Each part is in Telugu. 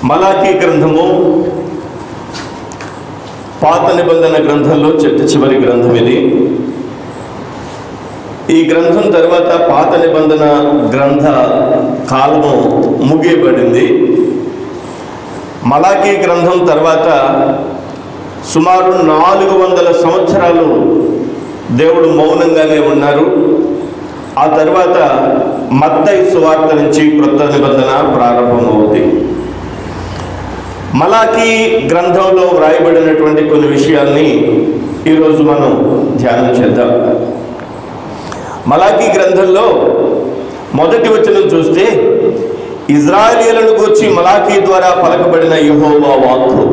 మలాకీ గ్రంథము పాత నిబంధన గ్రంథంలో చివరి గ్రంథం ఇది. ఈ గ్రంథం తర్వాత పాత నిబంధన గ్రంథ కాలము ముగియబడింది. మలాకీ గ్రంథం తర్వాత సుమారు 400 సంవత్సరాలు దేవుడు మౌనంగానే ఉన్నారు. ఆ తర్వాత మత్తయి సువార్త నుంచి క్రొత్త నిబంధన ప్రారంభమవుతుంది. మలాకీ గ్రంథంలో వ్రాయబడినటువంటి కొన్ని విషయాల్ని ఈరోజు మనం ధ్యానం చేద్దాం. మలాకీ గ్రంథంలో మొదటి వచనం చూస్తే, ఇజ్రాయేలీయులను గూర్చి మలాకీ ద్వారా పలకబడిన యెహోవా వాక్కు.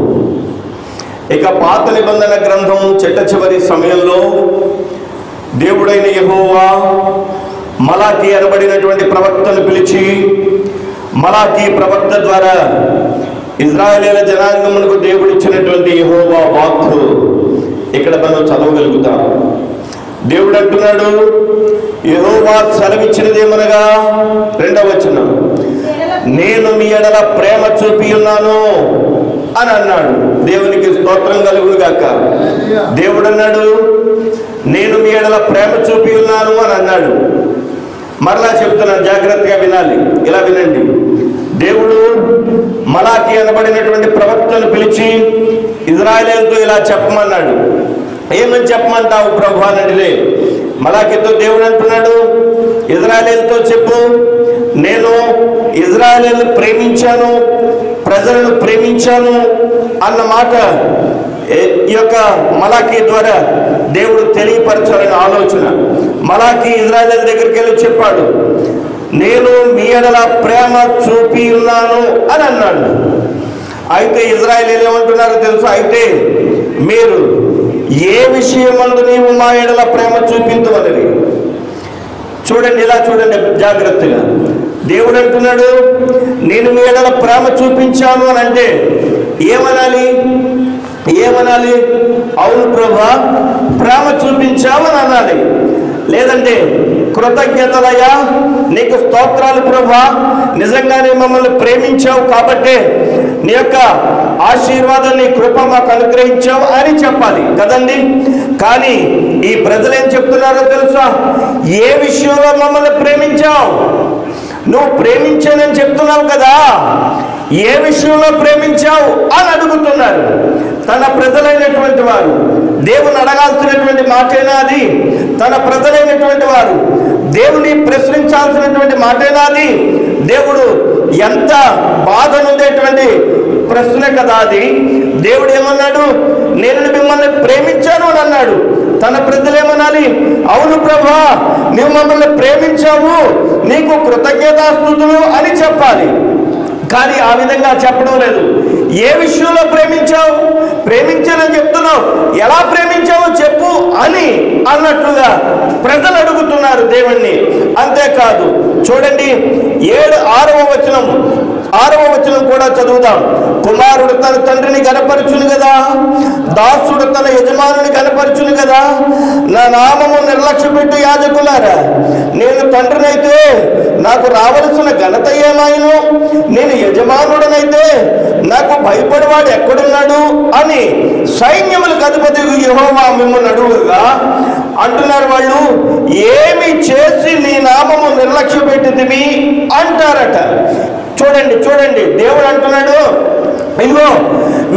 ఇక పాత నిబంధన గ్రంథం చిట్ట సమయంలో దేవుడైన యెహోవా మలాకీ అనబడినటువంటి ప్రవక్తను పిలిచి, మలాకీ ప్రవక్త ద్వారా ఇజ్రాయేలీయుల జనాంగమునకు దేవుడిచ్చినటువంటి యెహోవా వాక్కు ఇక్కడ మనం చదవగలుగుతాం. దేవుడు అంటున్నాడు, యెహోవా సెలవిచ్చినదేమనగా, 2వ వచనం, నేను మీ ఎడల ప్రేమ చూపి ఉన్నాను అని అన్నాడు. దేవునికి స్తోత్రం కలుగును గాక. దేవుడు అన్నాడు, నేను మీ ఎడల ప్రేమ చూపి ఉన్నాను అని అన్నాడు. మరలా చెప్తున్నాను, జాగ్రత్తగా వినాలి. ఇలా వినండి. దేవుడు మలాకీ అనబడినటువంటి ప్రవక్తను పిలిచి ఇజ్రాయేలీయులతో ఇలా చెప్పమన్నాడు. ఏమని చెప్పమంటావు ప్రభు అని అడిగే, మలాకీతో దేవుడు అంటున్నాడు, ఇజ్రాయేలీయులతో చెప్పు, నేను ఇజ్రాయేలీయులను ప్రేమించాను, ప్రజలను ప్రేమించాను అన్న మాట ఈ యొక్క మలాకీ ద్వారా దేవుడు తెలియపరచాలని ఆలోచన. మలాకీ ఇజ్రాయేలీయుల దగ్గరికి వెళ్ళి చెప్పాడు, నేను మీ ఎడల ప్రేమ చూపి ఉన్నాను అని అన్నాడు. అయితే ఇజ్రాయేలీయులు ఏమంటున్నారో తెలుసు, అయితే మీరు ఏ విషయమందు నీవు మా ఎడల ప్రేమ చూపించవలని. చూడండి, ఇలా చూడండి జాగ్రత్తగా. దేవుడు అంటున్నాడు, నేను మీ ఎడల ప్రేమ చూపించాను అని అంటే ఏమనాలి? అవును ప్రభా, ప్రేమ చూపించామని అనాలి. లేదంటే కృతజ్ఞతలయ్యా, నీకు స్తోత్రాలు ప్రభా, నిజంగానే మమ్మల్ని ప్రేమించావు కాబట్టి నీ యొక్క ఆశీర్వాదాన్ని కృప మాకు అనుగ్రహించావు అని చెప్పాలి కదండి. కానీ ఈ ప్రజలు ఏం చెప్తున్నారో తెలుసా? ఏ విషయంలో మమ్మల్ని ప్రేమించావు? నువ్వు ప్రేమించానని చెప్తున్నావు కదా, ఏ విషయంలో ప్రేమించావు అని అడుగుతున్నారు. తన ప్రజలైనటువంటి వారు దేవుని అడగాల్సినటువంటి మాటేనా అది? తన ప్రజలైనటువంటి వారు దేవుని ప్రశ్నించాల్సినటువంటి మాటేనా అది? దేవుడు ఎంత బాధ నుండేటువంటి ప్రశ్న కదా అది. దేవుడు ఏమన్నాడు? నేను మిమ్మల్ని ప్రేమించాను అని అన్నాడు. తన ప్రజలేమనాలి? అవును ప్రభా, నువ్వు మమ్మల్ని ప్రేమించావు, నీకు కృతజ్ఞతాస్తుతులు అని చెప్పాలి. కానీ ఆ విధంగా చెప్పడం లేదు. ఏ విషయంలో ప్రేమించావు? ప్రేమించానని చెప్తున్నావు, ఎలా ప్రేమించావో చెప్పు అని అన్నట్లుగా ప్రజలు అడుగుతున్నారు దేవుణ్ణి. అంతేకాదు, చూడండి 6వ వచనం కూడా చదువుదాం. కుమారుడు తన తండ్రిని గనపరచును కదా, దాసుడు తన యజమానుని గనపరచును కదా. నా నామము నిర్లక్ష్య పెట్టు యాజకులారా, నేను తండ్రినైతే నాకు రావలసిన ఘనత ఏమాయను? నేను యజమానుడనైతే నాకు భయపడేవాడు ఎక్కడున్నాడు అని సైన్యములకు అధిపతి యెహోవా మిమ్మల్ని అడుగుగా అంటున్నారు వాళ్ళు, ఏమి చేసి నీ నామము నిర్లక్ష్య పెట్టితివి అంటారట. చూడండి, దేవుడు అంటున్నాడు, ఇదిగో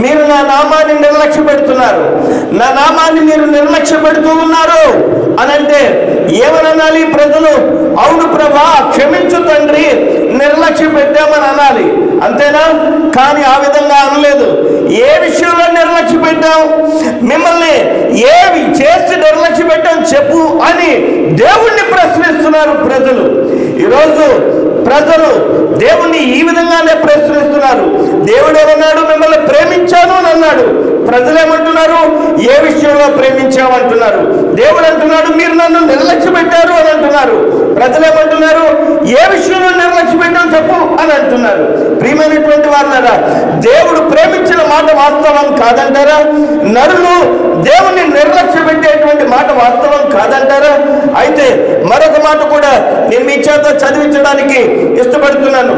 మీరు నా నామాన్ని నిర్లక్ష్య పెడుతున్నారు, నా నామాన్ని మీరు నిర్లక్ష్య పెడుతూ ఉన్నారు అని అంటే ఏమనాలి ప్రజలు? అవును ప్రభా, క్షమించు తండ్రి, నిర్లక్ష్య పెట్టామని అనాలి. అంతేనా? కానీ ఆ విధంగా అనలేదు. ఏ విషయంలో నిర్లక్ష్య పెట్టాం? మిమ్మల్ని ఏవి చేసి నిర్లక్ష్య పెట్టాం చెప్పు అని దేవుణ్ణి ప్రశ్నిస్తున్నారు ప్రజలు. ఈరోజు ప్రజలు దేవుణ్ణి ఈ విధంగానే ప్రశ్నిస్తున్నారు. దేవుడు ఏమన్నాడు? మిమ్మల్ని ప్రేమించాను అని అన్నాడు. ప్రజలు ఏమంటున్నారు? ఏ విషయంలో ప్రేమించావు అంటున్నారు. దేవుడు అంటున్నాడు, మీరు నన్ను నిర్లక్ష్య పెట్టారు అని అంటున్నారు. ప్రజలు ఏమంటున్నారు? ఏ విషయంలో నిర్లక్ష్య పెట్టావు చెప్పు అని అంటున్నారు. ప్రియమైనటువంటి వారులారా, దేవుడు ప్రేమించిన మాట వాస్తవం కాదంటారా? నరులు దేవుణ్ణి నిర్లక్ష్య పెట్టేటువంటి మాట వాస్తవం కాదంటారా? అయితే మరొక మాట కూడా నేను మీ చేత చదివించడానికి ఇష్టపడుతున్నాను.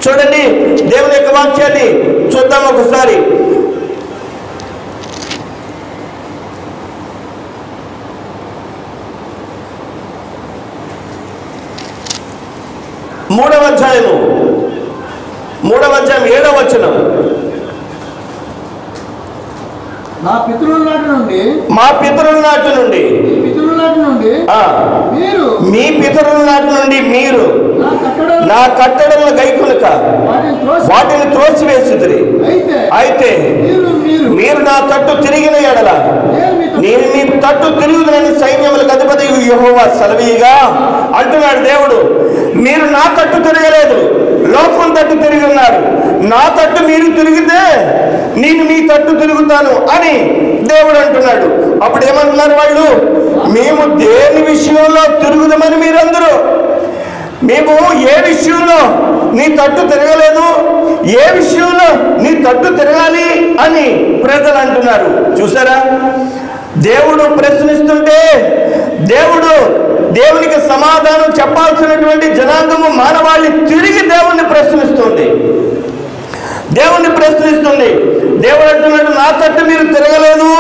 చూడండి, దేవుని యొక్క వాక్యాన్ని చూద్దాం ఒకసారి. మూడవ అధ్యాయం 7వ వచనం. మా పితరుల నాటి నుండి మీ పితరుల నాటి నుండి మీరు నా కట్టడలను గైకొనక వాటిని త్రోసివేసిరి. అయితే మీరు నా తట్టు తిరిగిన ఎడల నేను మీ తట్టు తిరుగుదనని సైన్యములకు అధిపతి యెహోవా సెలవీయగా అంటున్నాడు దేవుడు. మీరు నా తట్టు తిరగలేదు, లోకం తట్టు తిరిగి ఉన్నారు. నా తట్టు మీరు తిరిగితే నేను మీ తట్టు తిరుగుతాను అని దేవుడు అంటున్నాడు. అప్పుడు ఏమంటున్నారు వాళ్ళు? మేము దేని విషయంలో తిరుగుదామని మీరందరూ, మేము ఏ విషయంలో నీ తట్టు తిరగలేదు, ఏ విషయంలో నీ తట్టు తిరగాలి అని ప్రజలు అంటున్నారు. చూసారా, దేవుడు ప్రశ్నిస్తుంటే దేవునికి సమాధానం చెప్పాల్సినటువంటి జనాంగము మానవాళి తిరిగి దేవుణ్ణి ప్రశ్నిస్తుంది. దేవుడు అంటున్నాడు, నా తట్టు మీరు తిరగలేదు,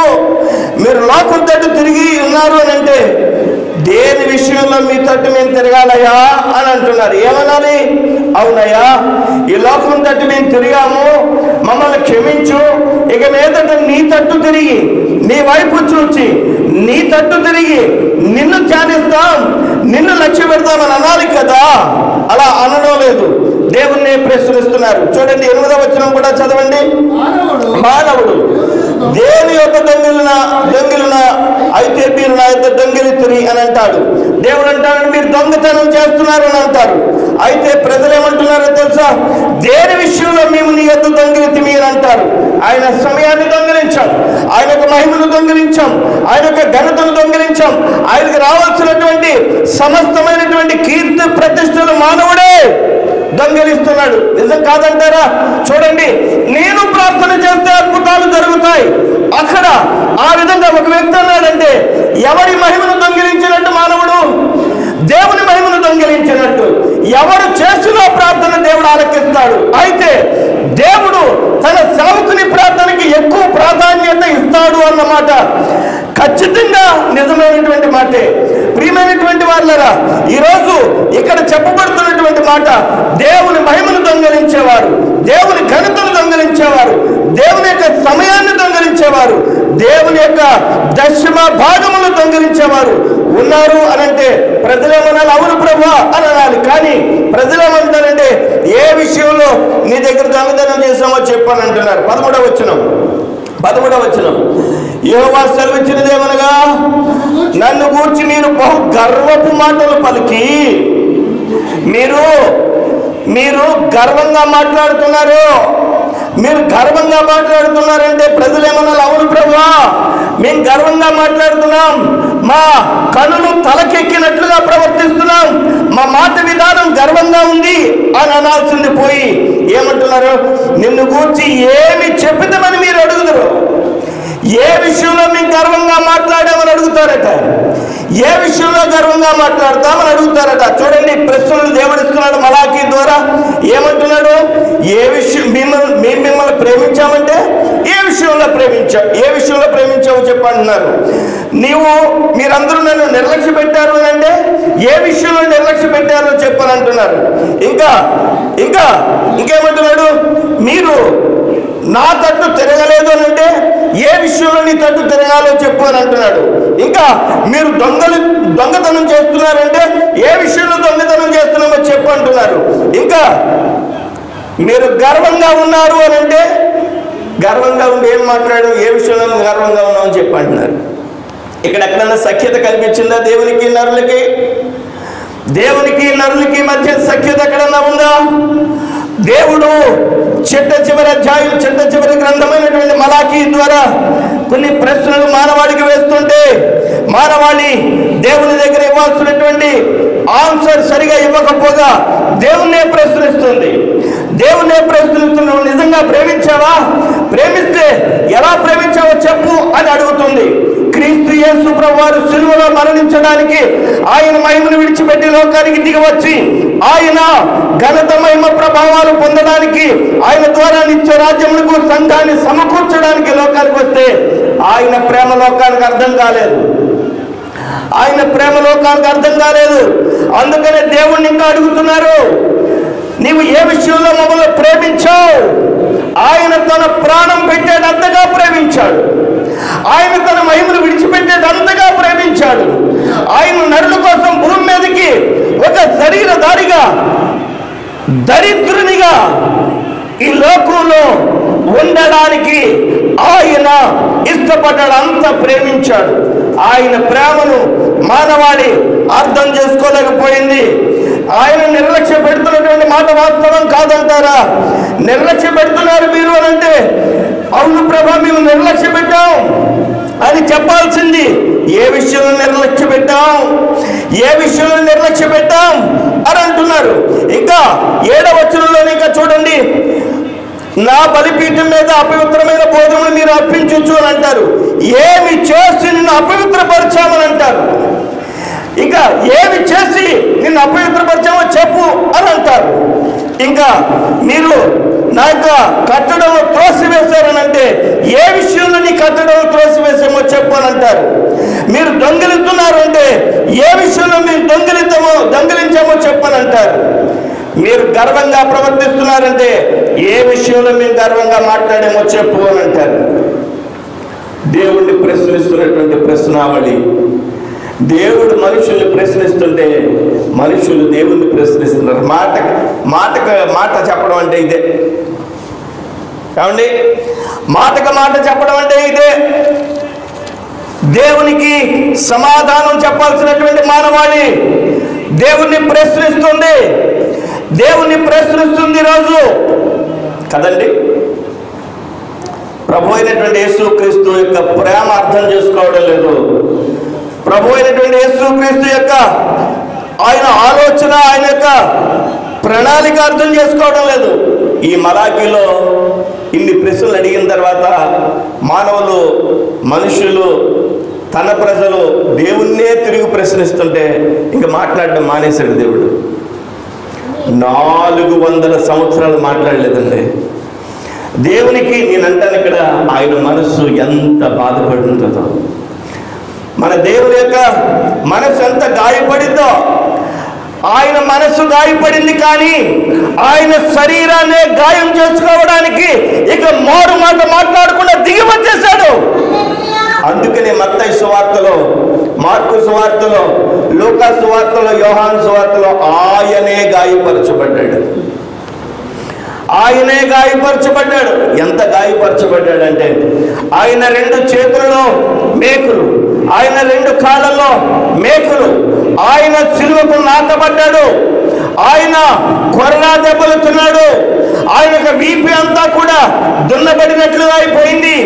మీరు లోకం తట్టు తిరిగి ఉన్నారు అని అంటే దేని విషయంలో మీ తట్టు మేము తిరగాలయ్యా అని అంటున్నారు. ఏమనాలి? అవునయ్యా, ఈ లోకం తట్టు మేము తిరిగాము, మమ్మల్ని క్షమించు, ఇక మీదట నీ తట్టు తిరిగి నీ వైపు చూచి నీ తట్టు తిరిగి నిన్ను ధ్యానిస్తాం, నిన్ను లక్ష్య పెడతామని అనాలి కదా. అలా అనడం లేదు, దేవుణ్ణి ప్రశ్నిస్తున్నారు. చూడండి 8వ వచనం కూడా చదవండి. మానవుడు దేని యొక్క దొంగిలిన అయితే మీరు నా యొక్క దొంగిలితురి అని అంటాడు. దేవుడు అంటాడు, మీరు దొంగతనం చేస్తున్నారు అని అంటారు. అయితే ప్రజలు ఏమంటున్నారో తెలుసా? దేని విషయంలో మేము నీ యొక్క దొంగిలితిమి అని అంటారు. ఆయన సమయాన్ని దొంగిలించాం, ఆయన యొక్క మహిమను దొంగిలించాం, ఆయన యొక్క ఘనతను దొంగిలించాం, ఆయనకు రావాల్సినటువంటి సమస్తమైనటువంటి కీర్తి ప్రతిష్టలు మానవుడే దొంగిలిస్తున్నాడు. నిజం కాదంటారా? చూడండి, నేను ప్రార్థన చేస్తే అద్భుతాలు జరుగుతాయి. అక్కడ ఆ విధంగా ఒక వ్యక్తి అన్నాడంటే ఎవరి మహిమను దొంగిలించినట్టు? మానవుడు దేవుని మహిమను దొంగిలించినట్టు. ఎవరు చేసిన ప్రార్థన దేవుడు ఆలకిస్తాడు. అయితే దేవుడు తన సేవకుని ప్రార్థనకి ఎక్కువ ప్రాధాన్యత ఇస్తాడు అన్నమాట ఖచ్చితంగా నిజమైనటువంటి మాటే. ప్రియమైనటువంటి వాళ్ళరా, ఈరోజు ఇక్కడ చెప్పబడుతున్నటువంటి మాట, దేవుని మహిమను దొంగిలించేవారు, దేవుని ఘనతను దొంగిలించేవారు, దేవుని యొక్క సమయాన్ని దొంగిలించేవారు, దేవుని యొక్క దశమ భాగములు దొంగిలించేవారు ఉన్నారు అనంటే ప్రజలేమనాలి? అవును ప్రభువా అని అనాలి. కానీ ప్రజలేమంటారంటే ఏ విషయంలో నీ దగ్గర దొంగతనం చేసామో చెప్పని అంటున్నారు. 13వ వచనం. యెహోవా సెలవిచ్చినదేమనగా, నన్ను గూర్చి మీరు బహు గర్వపు మాటలు పలికి మీరు గర్వంగా మాట్లాడుతున్నారు. మీరు గర్వంగా మాట్లాడుతున్నారంటే ప్రజలు ఏమన్నా? అవును ప్రభువా, మేము గర్వంగా మాట్లాడుతున్నాం, మా కనులు తలకెక్కినట్లుగా ప్రవర్తిస్తున్నాం, మా మాట విధానం గర్వంగా ఉంది అని అనాల్సింది పోయి ఏమంటున్నారు? నిన్ను గూర్చి ఏమి చెప్పిద్దామని మీరు అడుగుతారు. ఏ విషయంలో మేము గర్వంగా మాట్లాడామని అడుగుతారట. ఏ విషయంలో గర్వంగా మాట్లాడతామని అడుగుతారట. చూడండి, ప్రశ్నలు దేవుడిస్తున్నాడు మలాకీ ద్వారా. ఏమంటున్నాడు? ఏ విషయం మిమ్మల్ని ప్రేమించామంటే ఏ విషయంలో ప్రేమించావు చెప్పంటున్నారు. మీరందరూ నన్ను నిర్లక్ష్య పెట్టారు అని అంటే ఏ విషయంలో నిర్లక్ష్య పెట్టారో చెప్పని అంటున్నారు. ఇంకేమంటున్నాడు? మీరు నా తట్టు తిరగలేదు అని అంటే ఏ విషయంలో నీ తట్టు తిరగాలో చెప్పు అని అంటున్నాడు. ఇంకా మీరు దొంగతనం చేస్తున్నారంటే ఏ విషయంలో దొంగతనం చేస్తున్నామో చెప్పు అంటున్నారు. ఇంకా మీరు గర్వంగా ఉన్నారు అని అంటే గర్వంగా ఉండి ఏం మాట్లాడు, ఏ విషయంలో గర్వంగా ఉన్నామని చెప్పి అంటున్నారు. ఇక్కడ ఎక్కడన్నా సఖ్యత కనిపించిందా? దేవునికి నరులకి మధ్య సఖ్యత ఎక్కడన్నా ఉందా? దేవుడు చిట్ట చివరి గ్రంథమైనటువంటి మలాకీ ద్వారా కొన్ని ప్రశ్నలు మానవాళికి వేస్తుంటే మానవాళి దేవుని దగ్గర ఇవ్వాల్సినటువంటి ఆన్సర్ సరిగా ఇవ్వకపోగా దేవుణ్ణే ప్రశ్నిస్తుంది. నువ్వు నిజంగా ప్రేమించావా? ప్రేమిస్తే ఎలా ప్రేమించావో చెప్పు అని అడుగుతుంది. క్రీస్తు యేసు ప్రభువారు సిలువలో మరణించడానికి ఆయన మహిమను విడిచిపెట్టి లోకానికి దిగివచ్చి ఆయన ఘనత మహిమ ప్రభావాలు పొందడానికి ఆయన ద్వారా నిత్య రాజ్యములకు సంఘాన్ని సమకూర్చడానికి లోకానికి వస్తే ఆయన ప్రేమ లోకానికి అర్థం కాలేదు. ఆయన ప్రేమ లోకానికి అర్థం కాలేదు. అందుకనే దేవుణ్ణి ఇంకా అడుగుతున్నారు, నీవు ఏ విషయంలో మమ్మల్ని ప్రేమించావు? ఆయన తన ప్రాణం పెట్టేటంతగా ప్రేమించాడు. ఆయన తన మహిమను విడిచిపెట్టేటంతగా ప్రేమించాడు. ఆయన నరుల కోసం భూమి మీదకి ఒక శరీరధారిగా దరిద్రునిగా ఈ లోకంలో ఉండడానికి ఆయన ఇష్టపడ్డాడు, అంత ప్రేమించాడు. ఆయన ప్రేమను మానవాళి అర్థం చేసుకోలేకపోయింది. ఆయన నిర్లక్ష్య పెడుతున్నటువంటి మాట వాస్తవం కాదంటారా? నిర్లక్ష్య పెడుతున్నారు మీరు అని అంటే, అవును ప్రభా మేము నిర్లక్ష్య పెట్టాం అని చెప్పాల్సింది. ఏ విషయంలో నిర్లక్ష్య పెట్టాం, ఏ విషయంలో నిర్లక్ష్య పెట్టాం అని అంటున్నారు. ఇంకా 7వ వచనంలో ఇంకా చూడండి, నా బలిపీఠం మీద అపవిత్రమైన భోజనం మీరు అర్పించవచ్చు అని అంటారు. ఏమి చేసి నిన్ను అపవిత్రపరిచామని అంటారు. ఇంకా ఏమి చేసి నిన్ను అపవిత్రపరిచామో చెప్పు అని అంటారు. ఇంకా మీరు నా యొక్క కట్టడంలో త్రోసివేశారని అంటే, ఏ విషయంలో నీ కట్టడంలో త్రోసివేసామో చెప్పు అని అంటారు. మీరు దొంగిలిస్తున్నారు అంటే, ఏ విషయంలో మీరు దొంగిలించామో చెప్పని అంటారు. మీరు గర్వంగా ప్రవర్తిస్తున్నారంటే, ఏ విషయంలో మేము గర్వంగా మాట్లాడామో చెప్పు అని అంటారు. దేవుణ్ణి ప్రశ్నిస్తున్నటువంటి ప్రశ్నావళి. దేవుడు మనుషుల్ని ప్రశ్నిస్తుంటే మనుషులు దేవుణ్ణి ప్రశ్నిస్తున్నారు. మాట చెప్పడం అంటే ఇదే కావండి. మాటకు మాట చెప్పడం అంటే ఇదే. దేవునికి సమాధానం చెప్పాల్సినటువంటి మానవాళి దేవుణ్ణి ప్రశ్నిస్తుంది. దేవుణ్ణి ప్రశ్నిస్తుంది రోజు కదండి. ప్రభు అయినటువంటి యేసుక్రీస్తు యొక్క ప్రేమ అర్థం చేసుకోవడం లేదు. ప్రభు అయినటువంటి యేసుక్రీస్తు యొక్క ఆయన ఆలోచన, ఆయన యొక్క ప్రణాళిక అర్థం చేసుకోవడం లేదు. ఈ మలాకీలో ఇన్ని ప్రశ్నలు అడిగిన తర్వాత మనుషులు తన ప్రజలు దేవుణ్ణే తిరిగి ప్రశ్నిస్తుంటే ఇంకా మాట్లాడడం మానేశాడు దేవుడు. 400 సంవత్సరాలు మాట్లాడలేదండి. దేవునికి నేనంటాను ఇక్కడ ఆయన మనస్సు ఎంత బాధపడి ఉంటుందో, మన దేవుని యొక్క మనసు ఎంత గాయపడిందో. ఆయన మనసు గాయపడింది, కానీ ఆయన శరీరాన్ని గాయం చేసుకోవడానికి ఇక మారు మాట మాట్లాడకుండా దిగి వచ్చేశాడు. అందుకనే మత్తయి సువార్తలో, మార్కు సువార్తలో, లూకా సువార్తలో, యోహాను సువార్తలో ఆయనే గాయపరచబడ్డాడు. ఆయనే గాయపరచబడ్డాడు. ఎంత గాయపరచబడ్డాడంటే, ఆయన 2 చేతులలో మేకులు, ఆయన 2 కాళ్ళల్లో మేకులు, ఆయన సిలువకు నాటబడ్డాడు. ఆయన కొరడా దెబ్బలు తిన్నాడు. ఆయన వీపు అంతా కూడా దున్నబడినట్లుగా అయిపోయింది.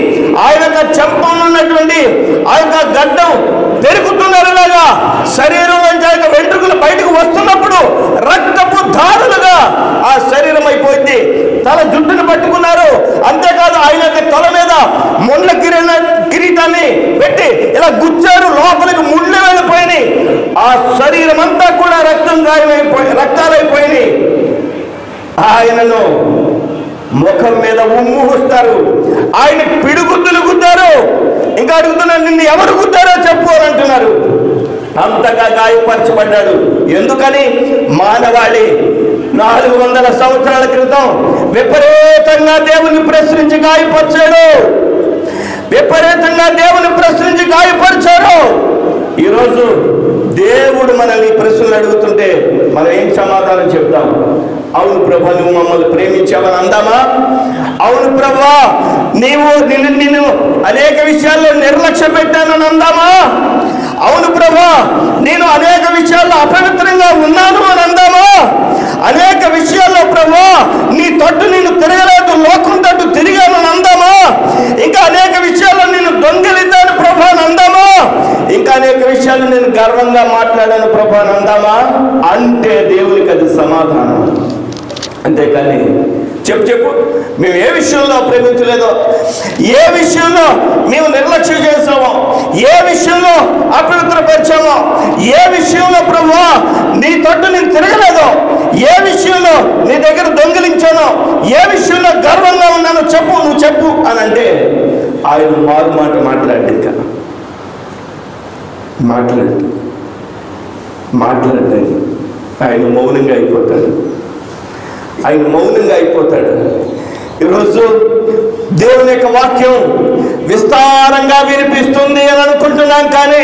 ఆయన చెంపనున్నటువంటి ఆ యొక్క గడ్డం పెరుగుతున్నలాగా శరీరం నుంచి ఆయన వెంట్రుకలు బయటకు వస్తున్నప్పుడు రక్తపు ధారలుగా ఆ శరీరం అయిపోయింది. తల జుట్టును పట్టుకున్నారు. అంతేకాదు ఆయన యొక్క తల మీద ముళ్ళ కిరీటాన్ని పెట్టి ఇలా గుచ్చారు. లోపలికి ముళ్ళు వెళ్ళిపోయినాయి. ఆ శరీరం అంతా కూడా రక్తాలైపోయినాయి. ఆయనను ముఖం మీద ఉమ్ము వస్తారు. ఆయన పిడుగుద్దులు గుద్దారు. ఇంకా అడుగుతున్నారు, నిన్ను ఎవరు గుద్దారో చెప్పు అని అంటున్నారు. అంతగా గాయపరచబడ్డాడు. ఎందుకని? మానవాళి 400 సంవత్సరాల క్రితం విపరీతంగా దేవుని ప్రశ్నించి గాయపరిచాడు. విపరీతంగా దేవుని ప్రశ్నించి గాయపరిచాడు. ఈరోజు దేవుడు మనల్ని ప్రశ్నలు అడుగుతుంటే మనం ఏం సమాధానం చెప్తాం? అవును ప్రభా, నువ్వు మమ్మల్ని ప్రేమించావని అందామా? అవును ప్రభా, నిన్ను అనేక విషయాల్లో నిర్లక్ష్య పెట్టానని అందామా? అవును ప్రభా, నేను అనేక విషయాల్లో అపవిత్రంగా ఉన్నాను అని అందామా? అనేక విషయాల్లో ప్రభా నీ తట్టు నేను తిరగలేదు, లోకం తట్టు తిరిగాను అని అందామా? ఇంకా అనేక విషయాల్లో నేను దొంగిలిద్దాను ప్రభా అని అందామా? ఇంకా అనేక విషయాలు నేను గర్వంగా మాట్లాడాను ప్రభా అని అందామా? అంటే దేవునికి అది సమాధానం. అంతేకాని చెప్పు మేము ఏ విషయంలో ప్రేమించలేదో, ఏ విషయంలో మేము నిర్లక్ష్యం చేసామో, ఏ విషయంలో అపవిత్రపరిచామో, ఏ విషయంలో ప్రభువా నీ తట్టు నేను తిరగలేదో, ఏ విషయంలో నీ దగ్గర దొంగిలించానో, ఏ విషయంలో గర్వంగా ఉన్నానో చెప్పు, నువ్వు చెప్పు అని అంటే ఆయన మారు మాట మాట్లాడు. ఇంకా మాట్లాడండి. ఆయన మౌనంగా అయిపోతాడు. ఈరోజు దేవుని యొక్క వాక్యం విస్తారంగా వినిపిస్తుంది అని అనుకుంటున్నాం, కానీ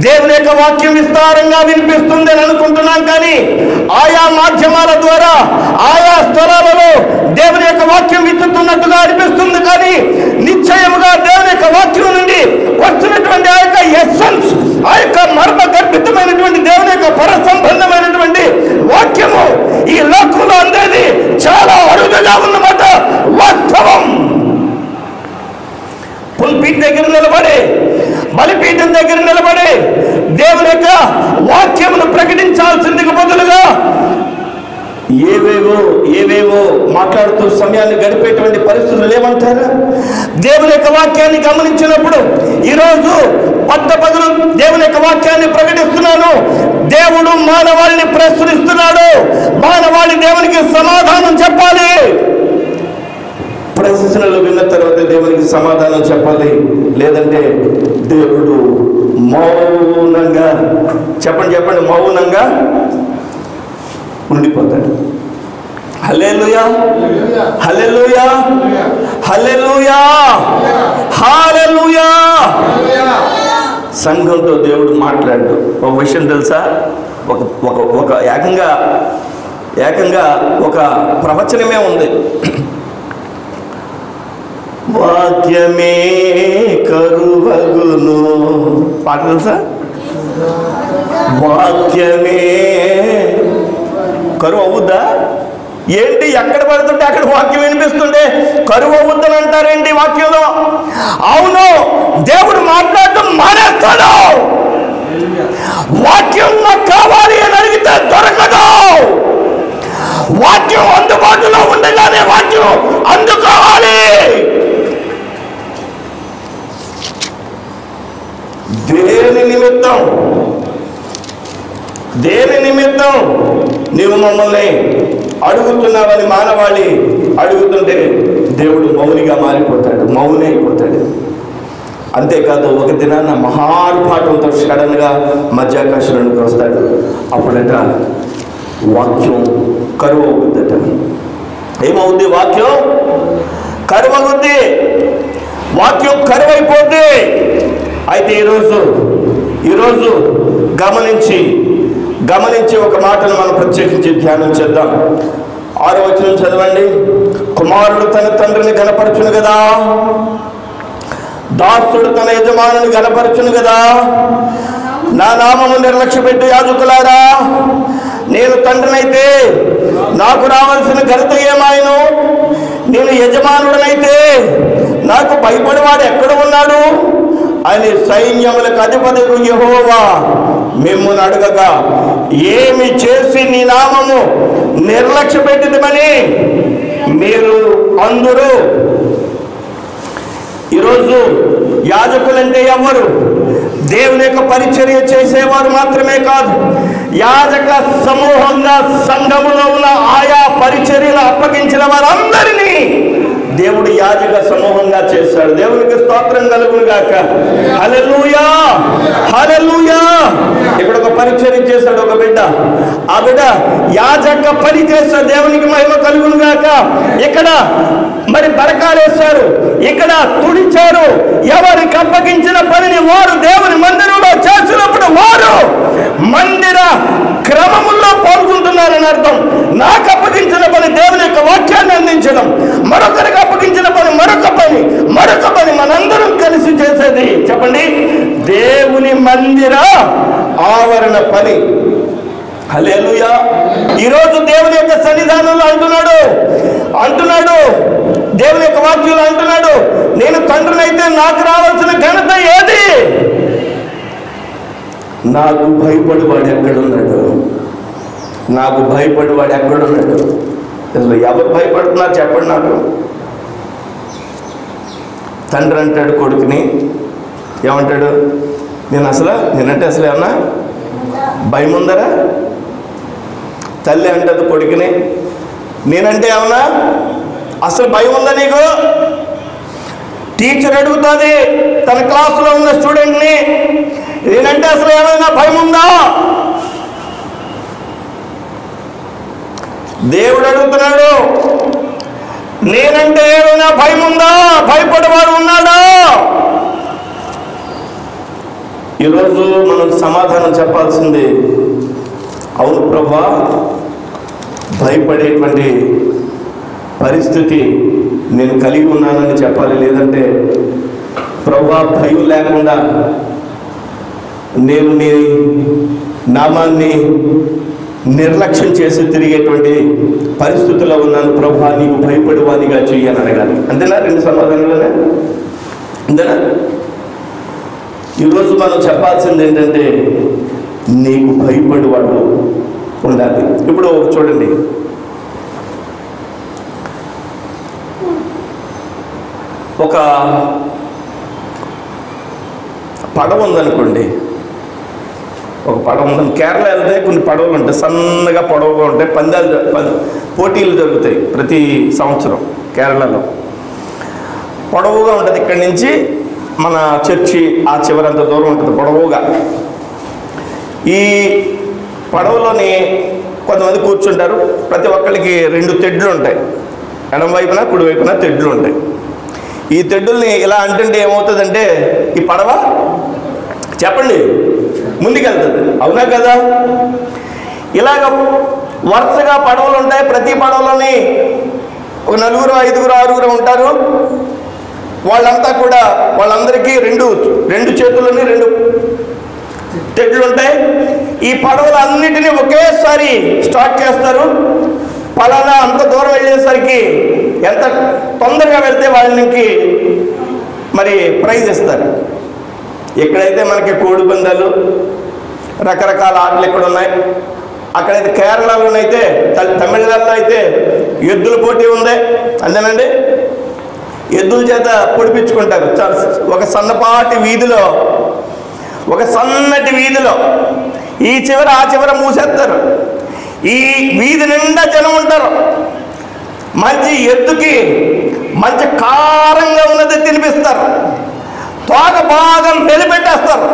దేవుని యొక్క వాక్యం విస్తారంగా వినిపిస్తుంది అని అనుకుంటున్నాం కానీ ఆయా మాధ్యమాల ద్వారా ఆయా స్థలాలలో దేవుని యొక్క వాక్యం విత్తుతున్నట్టుగా అనిపిస్తుంది. కానీ నిశ్చయముగా దేవుని యొక్క వాక్యం నుండి వస్తున్నటువంటి ఆ యొక్క ఎస్సెన్స్, ఆ యొక్క మర్మ గర్భితమైనటువంటి దేవుని యొక్క పర సంబంధమైనటువంటి వాక్యము ఈ లోకంలో అందేది చాలా అరుదుగా ఉన్నమాట. వాస్తవం. పుల్పీఠ దగ్గర నిలబడి, బలిపీఠం దగ్గర నిలబడి దేవుని యొక్క వాక్యమును ప్రకటించాల్సిందికి బదులుగా ఏవేవో మాట్లాడుతూ సమయాన్ని గడిపేటువంటి పరిస్థితులు ఏమంటారా? దేవుని యొక్క వాక్యాన్ని గమనించినప్పుడు ఈరోజు పట్టపగలు దేవుని యొక్క వాక్యాన్ని ప్రకటిస్తున్నాను. దేవుడు మానవాళిని ప్రశ్నిస్తున్నాడు. మానవాళి దేవునికి సమాధానం చెప్పాలి. ప్రశ్నలు విన్న తర్వాత దేవునికి సమాధానం చెప్పాలి. లేదంటే దేవుడు మౌనంగా చెప్పండి మౌనంగా ఉండిపోతాడు. హల్లెలూయా, హల్లెలూయా, హల్లెలూయా, హల్లెలూయా. సంఘంతో దేవుడు మాట్లాడు. ఒక విషయం తెలుసా? ఒక ఏకంగా ఒక ప్రవచనమే ఉంది. వాక్యమే కరువగును. పాట తెలుసా? వాక్యమే కరువు అవుద్దా ఏంటి? ఎక్కడ పడుతుంటే అక్కడ వాక్యం వినిపిస్తుంటే కరువు అవుద్దని అంటారేంటి వాక్యంలో? అవును, దేవుడు మాట్లాడటం మానేస్తాడు. వాక్యం నాకు కావాలి అని అడిగితే దొరకదు. వాక్యం అందుబాటులో ఉండగానే వాక్యం అందుకోవాలి. దేని నిమిత్తం నీవు మమ్మల్ని అడుగుతున్నావని మానవాళి అడుగుతుంటే దేవుడు మౌనిగా మారిపోతాడు, మౌని అయిపోతాడు. అంతేకాదు, ఒక దినాన్న మహార్పాటంతో సడన్గా మధ్యాకాశంలోకి వస్తాడు. అప్పుడట వాక్యం కరువు అవుద్దట. ఏమవుద్ది? వాక్యం కరువు అవుద్ది. వాక్యం కరువైపోద్ది. అయితే ఈరోజు గమనించి ఒక మాటను మనం ప్రత్యేకించి ధ్యానం చేద్దాం. 6వ వచనం చదవండి. కుమారుడు తన తండ్రిని గణపరచును కదా, దాసుడు తన యజమానుని గణపరచును కదా. నా నామము నిర్లక్ష్యపెట్టు యాజకులారా, నేను తండ్రినైతే నాకు రావాల్సిన ఘనత ఏమాయను? నేను యజమానుడనైతే నాకు భయపడేవాడు ఎక్కడ ఉన్నాడు అని సైన్యములకు అధిపతియగు యెహోవా మిమ్మును అడగగా, ఏమి చేసి నీ నామము నిర్లక్ష్యపెట్టిదమని మీరు అందరూ. ఈరోజు యాజకులంటే ఎవరు? దేవుని యొక్క పరిచర్య చేసేవారు మాత్రమే కాదు, యాజక సమూహంగా సంఘములో ఉన్న ఆయా పరిచర్యలు అప్పగించిన వారందరినీ దేవుడు యాజక సమూహంగా చేశాడు. దేవునికి స్తోత్రం కలుగును గాక. హల్లెలూయా, హల్లెలూయా. ఇక్కడ ఒక పరిచర్య చేశాడు ఒక బిడ్డ. ఆ బిడ్డ యాజక పని చేశాడు. దేవునికి మహిమ కలుగును గాక. ఇక్కడ మరి బరకాలేశారు, ఇక్కడ తుడిచారు. ఎవరికి అప్పగించిన పనిని వారు దేవుని మందిరంలో చేసినప్పుడు వారు మందిర క్రమముల్లో పాల్గొంటున్నారని అర్థం. నాకు అప్పగించిన పని దేవుని యొక్క వాక్యాన్ని అందించడం, మరొకరికి అప్పగించిన పని మరొక పని మనందరం కలిసి చేసేది. చెప్పండి, దేవుని మందిర ఆవరణ పని. హల్లెలూయా. ఈరోజు దేవుని యొక్క సన్నిధానంలో అంటున్నాడు దేవుని యొక్క వాక్యంలో అంటున్నాడు, నేను తండ్రినైతే నాకు రావాల్సిన ఘనత ఏది? నాకు భయపడివాడు ఎక్కడున్నాడు? నాకు భయపడివాడు ఎక్కడున్నాడు? అసలు ఎవరు భయపడుతున్నారు చెప్పండి నాకు. తండ్రి అంటాడు కొడుకుని, ఏమంటాడు? నేనంటే అసలు ఏమన్నా భయం ఉందరా? తల్లి అంటది కొడుకుని, నేనంటే ఏమన్నా అసలు భయం ఉందా నీకు? టీచర్ అడుగుతుంది తన క్లాసులో ఉన్న స్టూడెంట్ని, నేనంటే అసలు ఏమైనా భయం ఉందా? దేవుడు అడుగుతున్నాడు, నేనంటే ఏమైనా భయం ఉందా? భయపడేవాడు ఉన్నాడా? ఈరోజు మనం సమాధానం చెప్పాల్సింది, అవును ప్రభువా, భయపడేటువంటి పరిస్థితి నేను కలిగి ఉన్నానని చెప్పాలి. లేదంటే ప్రభువా, భయం లేకుండా నేను నీ నామాన్ని నిర్లక్ష్యం చేసి తిరిగేటువంటి పరిస్థితుల్లో ఉన్నాను ప్రభువా, నీకు భయపడేవానిగా చెయ్యని అడగాలి. అంతేనా? రెండు సమాధానాలనే అంతేనా? ఈరోజు మనం చెప్పాల్సింది ఏంటంటే, నీకు భయపడేవాడు ఉండాలి. ఇప్పుడు చూడండి, ఒక పడవ ఉందనుకోండి, ఒక పడవ ఉందని కేరళ వెళ్తే కొన్ని పడవలు ఉంటాయి, సన్నగా పొడవుగా ఉంటాయి, పోటీలు జరుగుతాయి ప్రతి సంవత్సరం కేరళలో. పొడవుగా ఉంటుంది, ఇక్కడి నుంచి మన చర్చి ఆ చివరంత దూరం ఉంటుంది పొడవుగా. ఈ పడవలోని కొంతమంది కూర్చుంటారు, ప్రతి ఒక్కరికి 2 తెడ్లు ఉంటాయి, ఎడం వైపున కుడి వైపున తెడ్లు ఉంటాయి. ఈ తెడ్డుల్ని ఇలా అంటుంటే ఏమవుతుందంటే, ఈ పడవ చెప్పండి ముందుకెళ్తుంది, అవునా కదా? ఇలాగ వరుసగా పడవలు ఉంటాయి, ప్రతి పడవలోని ఒక 4, 5, 6 ఉంటారు. వాళ్ళంతా కూడా వాళ్ళందరికీ రెండు చేతులని 2 తెడ్లు ఉంటాయి. ఈ పడవలన్నిటినీ ఒకేసారి స్టార్ట్ చేస్తారు. పలానా అంత దూరం వెళ్ళేసరికి ఎంత తొందరగా వెళ్తే వాళ్ళకి మరి ప్రైజ్ ఇస్తారు. ఎక్కడైతే మనకి కోడి పందాలు రకరకాల ఆటలు ఎక్కడ ఉన్నాయి, అక్కడైతే కేరళలోనైతే తమిళనాడులో అయితే ఎద్దుల పోటీ ఉంది, అంతేనండి. ఎద్దుల చేత పొడిపించుకుంటారు. ఒక సన్నపాటి వీధిలో, ఒక సన్నటి వీధిలో ఈ చివర ఆ చివర మూసేస్తారు. ఈ వీధి నిండా జనం ఉంటారు. మంచి ఎద్దుకి మంచి కారంగా ఉన్నది తినిపిస్తారు, తోక బాగా మెలిపెట్టేస్తారు,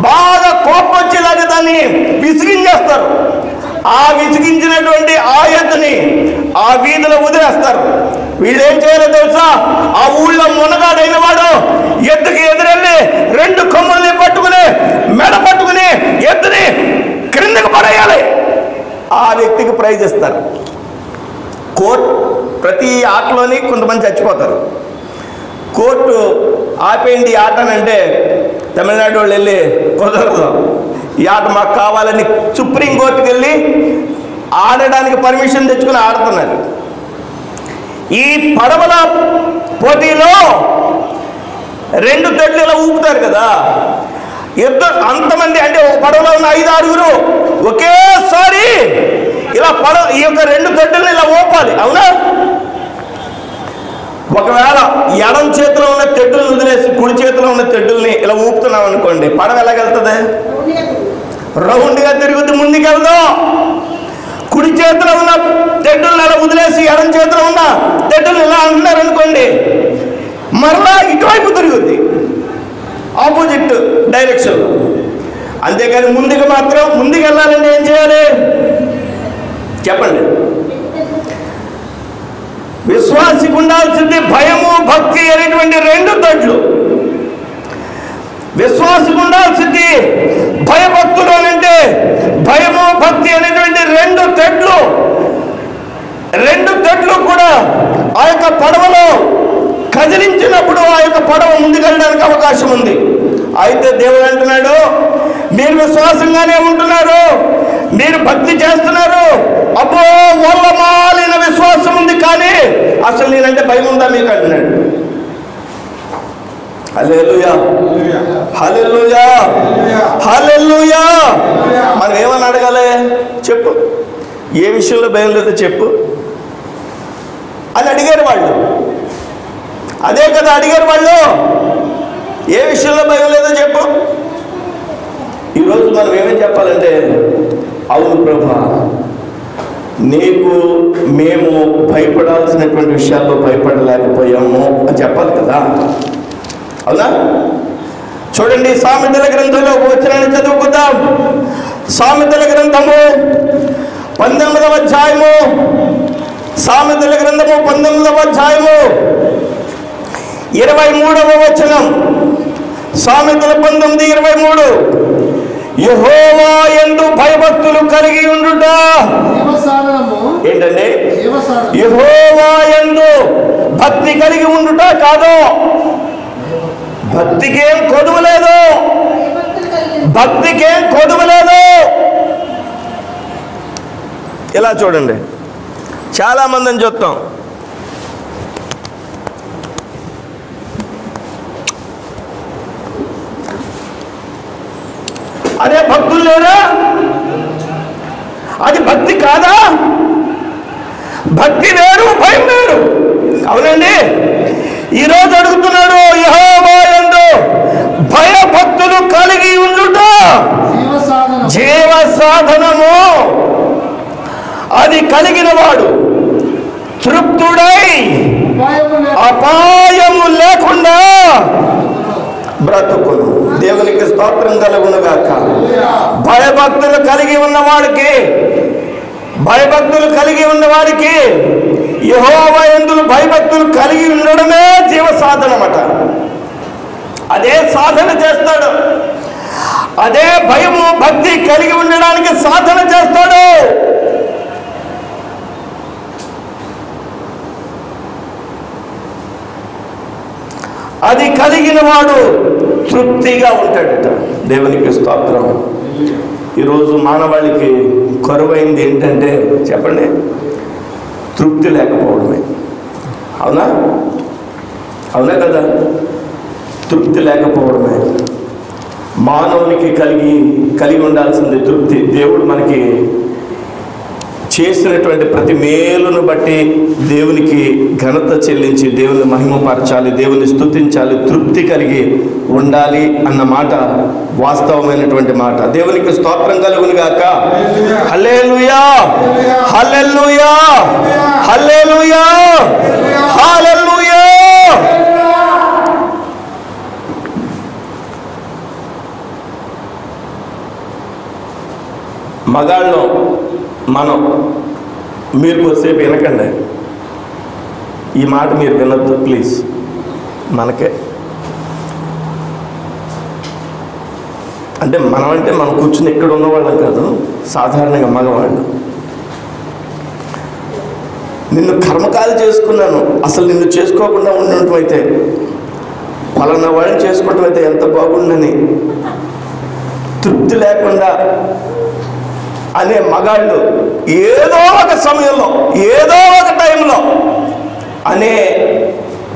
బాగా కోపం వచ్చేలాగా దాన్ని విసిగించేస్తారు. ఆ విసిగించినటువంటి ఆ ఎద్దుని ఆ వీధిలో వదిలేస్తారు. వీళ్ళు ఏం చేయాలో తెలుసా? ఆ ఊళ్ళో మునగాడైన వాడు ఎద్దుకి ఎదురెళ్ళి 2 కొమ్ముల్ని పట్టుకుని మెడ పట్టుకుని ఎద్దుని క్రిందకు పడేయాలి. ఆ వ్యక్తికి ప్రైజ్ ఇస్తారు. ప్రతి ఆటలోని కొంతమంది చచ్చిపోతారు. కోర్టు ఆపేయండి ఈ ఆటనంటే తమిళనాడు వాళ్ళు వెళ్ళి కుదరదు, ఈ ఆట మాకు కావాలని సుప్రీంకోర్టుకి వెళ్ళి ఆడడానికి పర్మిషన్ తెచ్చుకుని ఆడుతున్నారు. ఈ పడవల పోటీలో 2 తెడ్లు ఇలా ఊపుతారు కదా, అంతమంది అంటే ఒక పడవలో ఉన్న 5, 6 ఒకేసారి ఇలా ఈ యొక్క 2 తెడ్డులను ఇలా ఊపాలి, అవునా? ఒకవేళ ఎడం చేతిలో ఉన్న తెడ్డులను వదిలేసి కుడి చేతిలో ఉన్న తెడ్డుల్ని ఇలా ఊపుతున్నాం అనుకోండి, పడవ ఎలాగెళ్తుంది? రౌండ్గా తిరుగుతూ ముందుకెళ్దాం. కుడి చేతిలో ఉన్న తెడ్డులను అలా వదిలేసి ఎడం చేతిలో ఉన్న తెడ్డులను ఇలా అంటున్నారు అనుకోండి, మరలా ఇటువైపు తిరుగుద్ది, ఆపోజిట్ డైరెక్షన్లో. అంతేకాని ముందుకు వెళ్ళాలంటే ఏం చేయాలి చెప్పండి? విశ్వాసికి ఉండాల్సింది భయము భక్తి అనేటువంటి 2 తెడ్లు. విశ్వాసికి ఉండాల్సింది భయభక్తులు అంటే భయము భక్తి అనేటువంటి 2 తెడ్లు. 2 తెడ్లు కూడా ఆ యొక్క పడవలో కదిలించినప్పుడు ఆ యొక్క పడవ ముందుకెళ్ళడానికి అవకాశం ఉంది. అయితే దేవుడు అంటున్నాడు, మీరు విశ్వాసంగానే ఉంటున్నారు, మీరు భక్తి చేస్తున్నారు, అబ్బో వల్లమాలిన విశ్వాసం ఉంది, కానీ అసలు నేనంటే భయం ఉందా మీకు అంటున్నాడు. హల్లెలూయా, హల్లెలూయా, హల్లెలూయా. మనం ఏమని అడగాలి చెప్పు? ఏ విషయంలో భయం లేదో చెప్పు అని అడిగారు వాళ్ళు. అదే కదా అడిగారు వాళ్ళు. ఏ విషయంలో భయం లేదో చెప్పు. ఈరోజు మనం ఏమేమి చెప్పాలంటే, అవును ప్రభా, నీకు మేము భయపడాల్సినటువంటి విషయాల్లో భయపడలేకపోయాము అని చెప్పాలి కదా. అవునా? చూడండి, సామెతల గ్రంథంలో వచనాన్ని చదువుకుందాం. సామెతల గ్రంథము 19వ అధ్యాయము, సామెతల గ్రంథము 19వ అధ్యాయము 23వ వచనం. సామెతల 19:23. యెహోవా యందు భయభక్తులు కలిగి ఉండుట. ఏంటండి? యెహోవా యందు భక్తి కలిగి ఉండుట కాదు. భక్తికేం కొదువు లేదు, భక్తికేం కొదువు లేదు. ఇలా చూడండి, చాలా మందిని చూస్తాం. అదే భక్తులు లేరా? అది భక్తి కాదా? భక్తి వేరు, భయం వేరు. అవునండి. ఈరోజు అడుగుతున్నాడు, యెహోవా యందు భయభక్తులు కలిగి ఉండుట జీవ సాధనము. అది కలిగిన వాడు తృప్తుడై అపాయము లేకుండా బ్రతుకును. దేవునికి స్తోత్రం కలుగునుగాక. భయభక్తులు కలిగి ఉన్నవాడికి, భయభక్తులు కలిగి ఉన్నవాడికి యెహోవా యందు భయభక్తులు కలిగి ఉండడమే జీవ సాధనమట. అదే సాధన చేస్తాడు. అదే భయము భక్తి కలిగి ఉండడానికి సాధన చేస్తాడు. అది కలిగిన వాడు తృప్తిగా ఉంటాడట. దేవునికి స్తోత్రం. ఈరోజు మానవాళికి కరువైంది ఏంటంటే చెప్పండి, తృప్తి లేకపోవడమే. అవునా? అవునా కదా? తృప్తి లేకపోవడమే మానవునికి కలిగి ఉండాల్సింది తృప్తి. దేవుడు మనకి చేసినటువంటి ప్రతి మేలును బట్టి దేవునికి ఘనత చెల్లించి దేవుని మహిమపరచాలి, దేవుని స్తుతించాలి, తృప్తి కలిగి ఉండాలి అన్న మాట వాస్తవమైనటువంటి మాట. దేవునికి స్తోత్రం కలుగునుగాక. హల్లెలూయా, హల్లెలూయా, హల్లెలూయా, హల్లెలూయా. మగాళ్ళు మనం, మీరు కొద్దిసేపు వినకండి, ఈ మాట మీరు వినొద్దు ప్లీజ్. మనకే అంటే మనం కూర్చుని ఇక్కడ ఉన్నవాళ్ళం కాదు, సాధారణంగా మగవాళ్ళు. నిన్ను కర్మకాలు చేసుకున్నాను, అసలు నిన్ను చేసుకోకుండా ఉండటం అయితే, పలానా వాళ్ళని చేసుకోవటం అయితే ఎంత బాగుండని తృప్తి లేకుండా అనే మగాళ్ళు ఏదో ఒక సమయంలో, ఏదో ఒక టైంలో అనే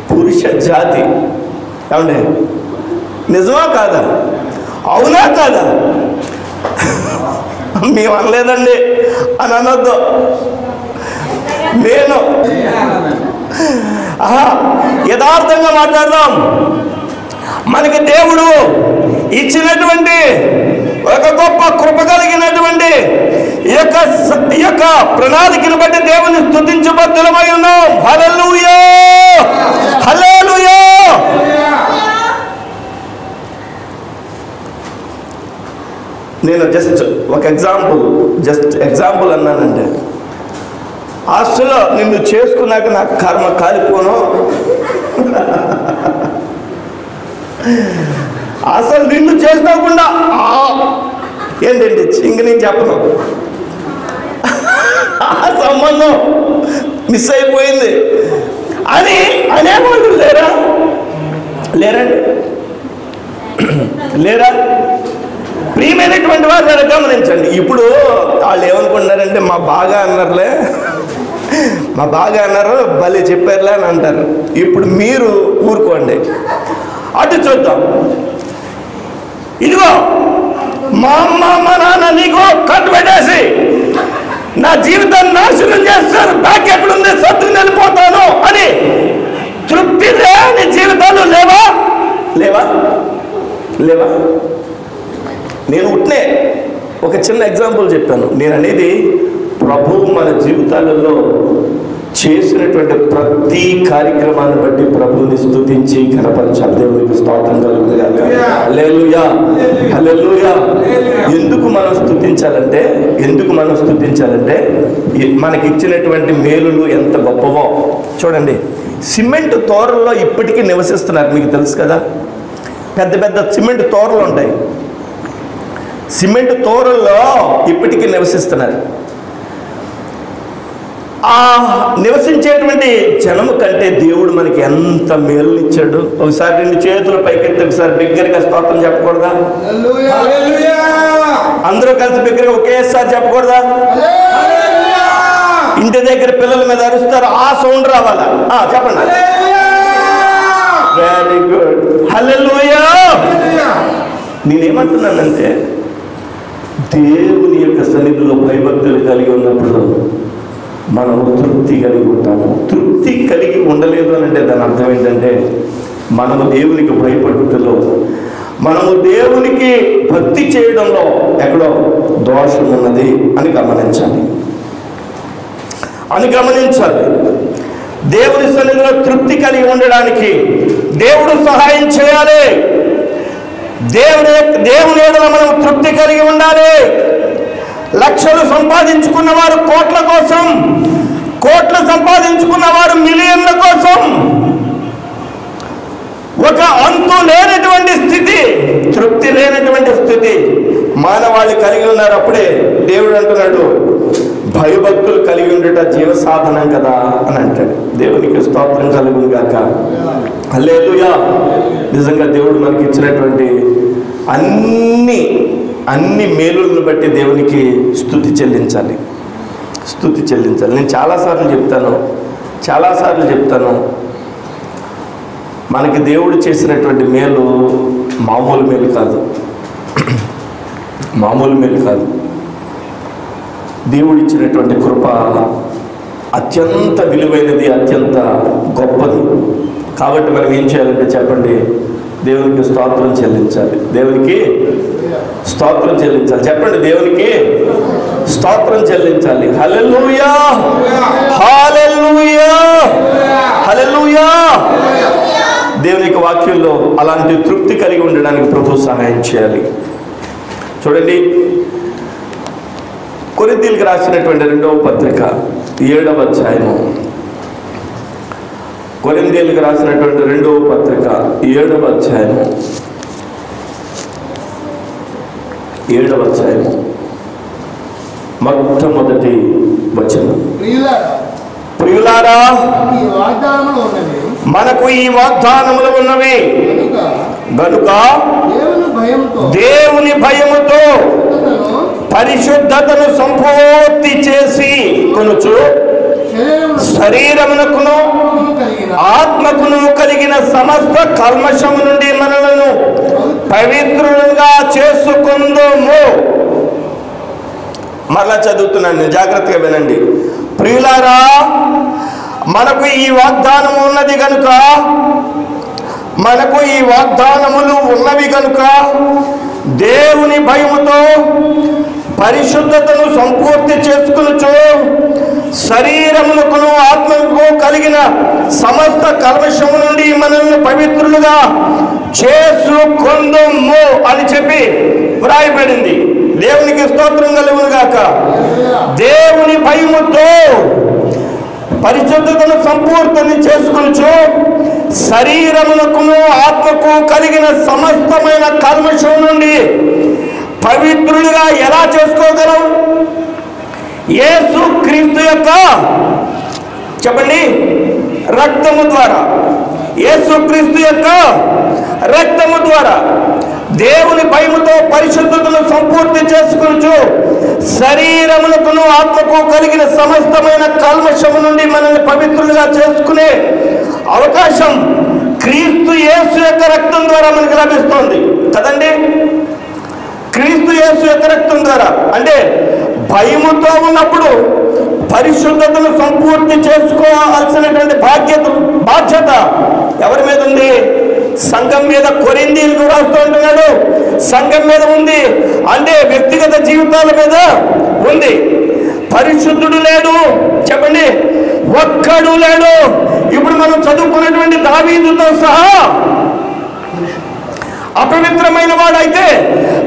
పురుష జాతి. ఏమండి, నిజమా కాదా? అవునా కాదా? మేము అనలేదండి అని అనొద్దు. నేను యథార్థంగా మాట్లాడదాం. మనకి దేవుడు ఇచ్చినటువంటి ఒక గొప్ప కృప కలిగినటువంటి ఈ యొక్క ప్రణాళికను బట్టి దేవుని స్తుతించబద్ధులమై ఉన్నాం. హల్లెలూయా, హల్లెలూయా. నేను ఒక ఎగ్జాంపుల్ అన్నానంటే, హాస్టల్లో నిన్ను చేసుకున్నాక నాకు కర్మ కాలిపోను. అసలు నిన్ను చేసుకోకుండా ఏంటండి ఇంక నేను చెప్పను, ఆ సంబంధం మిస్ అయిపోయింది అని అనేవాళ్ళు లేరండి? లేరా? ప్రియమైనటువంటి వారు గమనించండి. ఇప్పుడు వాళ్ళు ఏమనుకుంటున్నారంటే, మా బాగా అన్నారు, భలే చెప్పారులే అని అంటారు. ఇప్పుడు మీరు ఊరుకోండి, అటు చూద్దాం. ఇదిగో మా అమ్మ మా నాన్న నీకు కట్టు పెట్టేసి నా జీవితాన్ని నాశనం చేస్తారు, బ్యాక్ ఎక్కడుంది, సత్తుని వెళ్ళిపోతాను అని తృప్తి లేని జీవితాలు లేవా? లేవా? నేను ఉట్నే ఒక చిన్న ఎగ్జాంపుల్ చెప్పాను. నేను అనేది ప్రభువు మన జీవితాలలో చేసినటువంటి ప్రతి కార్యక్రమాన్ని బట్టి ప్రభువుని స్తుతించి ఘనపరచాలి. దేవునికి స్తోత్రం కలుగునుగాక. హల్లెలూయా, హల్లెలూయా. ఎందుకు మనం స్తుతించాలంటే మనకి ఇచ్చినటువంటి మేలులు ఎంత గొప్పవో చూడండి. సిమెంట్ తోరల్లో ఇప్పటికీ నివసిస్తున్నారు, మీకు తెలుసు కదా. పెద్ద పెద్ద సిమెంట్ తోరలు ఉంటాయి, సిమెంట్ తోరల్లో ఇప్పటికీ నివసిస్తున్నారు. ఆ నివసించేటువంటి జనము కంటే దేవుడు మనకి ఎంత మేలునిచ్చాడు. ఒకసారి 2 చేతులు పైకెత్తి ఒకసారి బిగ్గరగా స్తోత్రం చెప్పకూడదా? అందరూ కలిసి బిగ్గరగా ఒకేసారి చెప్పకూడదా? ఇంటి దగ్గర పిల్లల మీద అరుస్తారు, ఆ సౌండ్ రావాలా? చెప్పండి. వెరీ గుడ్, హల్లెలూయా. నేనేమంటున్నానంటే దేవుని యొక్క సన్నిధిలో భయభక్తులు కలిగి ఉన్నప్పుడు మనము తృప్తి కలిగి ఉంటాము. తృప్తి కలిగి ఉండలేదు అని అంటే దాని అర్థం ఏంటంటే మనము దేవునికి భయపడుటలో, మనము దేవునికి భక్తి చేయడంలో ఎక్కడో దోషం ఉన్నది అని గమనించాలి. దేవుని సన్నిధిలో తృప్తి కలిగి ఉండడానికి దేవుడు సహాయం చేయాలి. దేవుని ఎడల మనం తృప్తి కలిగి ఉండాలి. లక్షలు సంపాదించుకున్న వారు కోట్ల కోసం, కోట్లు సంపాదించుకున్న వారు మిలియన్ల కోసం, ఒక అంతు లేనటువంటి స్థితి, తృప్తి లేనటువంటి స్థితి మానవాళి కలిగి ఉన్నారు. అప్పుడే దేవుడు అంటున్నాడు భయభక్తులు కలిగి ఉండట జీవ సాధనం కదా అని అంటాడు. దేవునికి స్తోత్రం కలుగును గాక. హల్లెలూయా. నిజంగా దేవుడు మనకి ఇచ్చినటువంటి అన్ని మేలులను బట్టి దేవునికి స్తుతి చెల్లించాలి. నేను చాలాసార్లు చెప్తాను, మనకి దేవుడు చేసినటువంటి మేలు మామూలు మేలు కాదు. దేవుడు ఇచ్చినటువంటి కృప అత్యంత విలువైనది, అత్యంత గొప్పది. కాబట్టి మనం ఏం చేయాలంటే చెప్పండి, దేవునికి స్తోత్రం చెల్లించాలి. చెప్పండి, దేవునికి స్తోత్రం చెల్లించాలి. హల్లెలూయా, హల్లెలూయా, హల్లెలూయా. దేవునికి వాక్యంలో అలాంటి తృప్తి కలిగి ఉండడానికి ప్రభు సహాయం చేయాలి. చూడండి, కొరింథీయులకు రాసినటువంటి 2వ పత్రిక 7వ అధ్యాయము. కొరింథీయులకు రాసినటువంటి 2వ పత్రిక 7వ అధ్యాయము 7వ అధ్యాయము మొట్టమొదటి వచనం. ప్రియులారా, మనకు ఈ వాగ్దానములు ఉన్నవి గనుక దేవుని భయముతో పరిశుద్ధతను సంపూర్తి చేసి కొనుచు శరీరమునకును ఆత్మకును కలిగిన సమస్త కల్మషము నుండి మనలను పవిత్రులుగా చేసుకుందుము. మరలా చదువుతున్నాను, జాగ్రత్తగా వినండి. ప్రియులారా, మనకు ఈ వాగ్దానము ఉన్నది గనుక, మనకు ఈ వాగ్దానములు ఉన్నవి గనుక దేవుని భయముతో పరిశుద్ధతను సంపూర్తి చేసుకొనుచు శరీరమునకును ఆత్మకు కలిగిన సమస్త కల్మషము నుండి మనల్ని పవిత్రులుగా చేసుకొందుము అని చెప్పి వ్రాయబడింది. దేవునికి స్తోత్రం కలుగును గాక. దేవుని భయముతో పరిశుద్ధతను సంపూర్తిని చేసుకొనుచు శరీరమునకును ఆత్మకు కలిగిన సమస్తమైన కల్మషం నుండి పవిత్రులుగా ఎలా చేసుకోగలం? యేసు క్రీస్తు యొక్క చెప్పండి రక్తము ద్వారా, యేసు క్రీస్తు యొక్క రక్తము ద్వారా దేవుని భయముతో పరిశుద్ధతను సంపూర్తి చేసుకొనుచు శరీరమునకును ఆత్మకు కలిగిన సమస్తమైన కల్మషము నుండి మనల్ని పవిత్రులుగా చేసుకునే అవకాశం క్రీస్తు యేసు యొక్క రక్తం ద్వారా మనకు లభిస్తుంది కదండి. క్రీస్తు యేసు యొక్క రక్తం ద్వారా అంటే భయముతో ఉన్నప్పుడు పరిశుద్ధతను సంపూర్తి చేసుకోవాల్సినటువంటి బాధ్యత ఎవరి మీద ఉంది? సంఘం మీద కొరింథీయులకు రాస్తూ ఉంటున్నాడు. సంఘం మీద ఉంది అంటే వ్యక్తిగత జీవితాల మీద ఉంది. పరిశుద్ధుడు లేడు, చెప్పండి, ఒక్కడు లేడు. ఇప్పుడు మనం చదువుకున్నటువంటి దావీదుతో సహా అపవిత్రమైన వాడైతే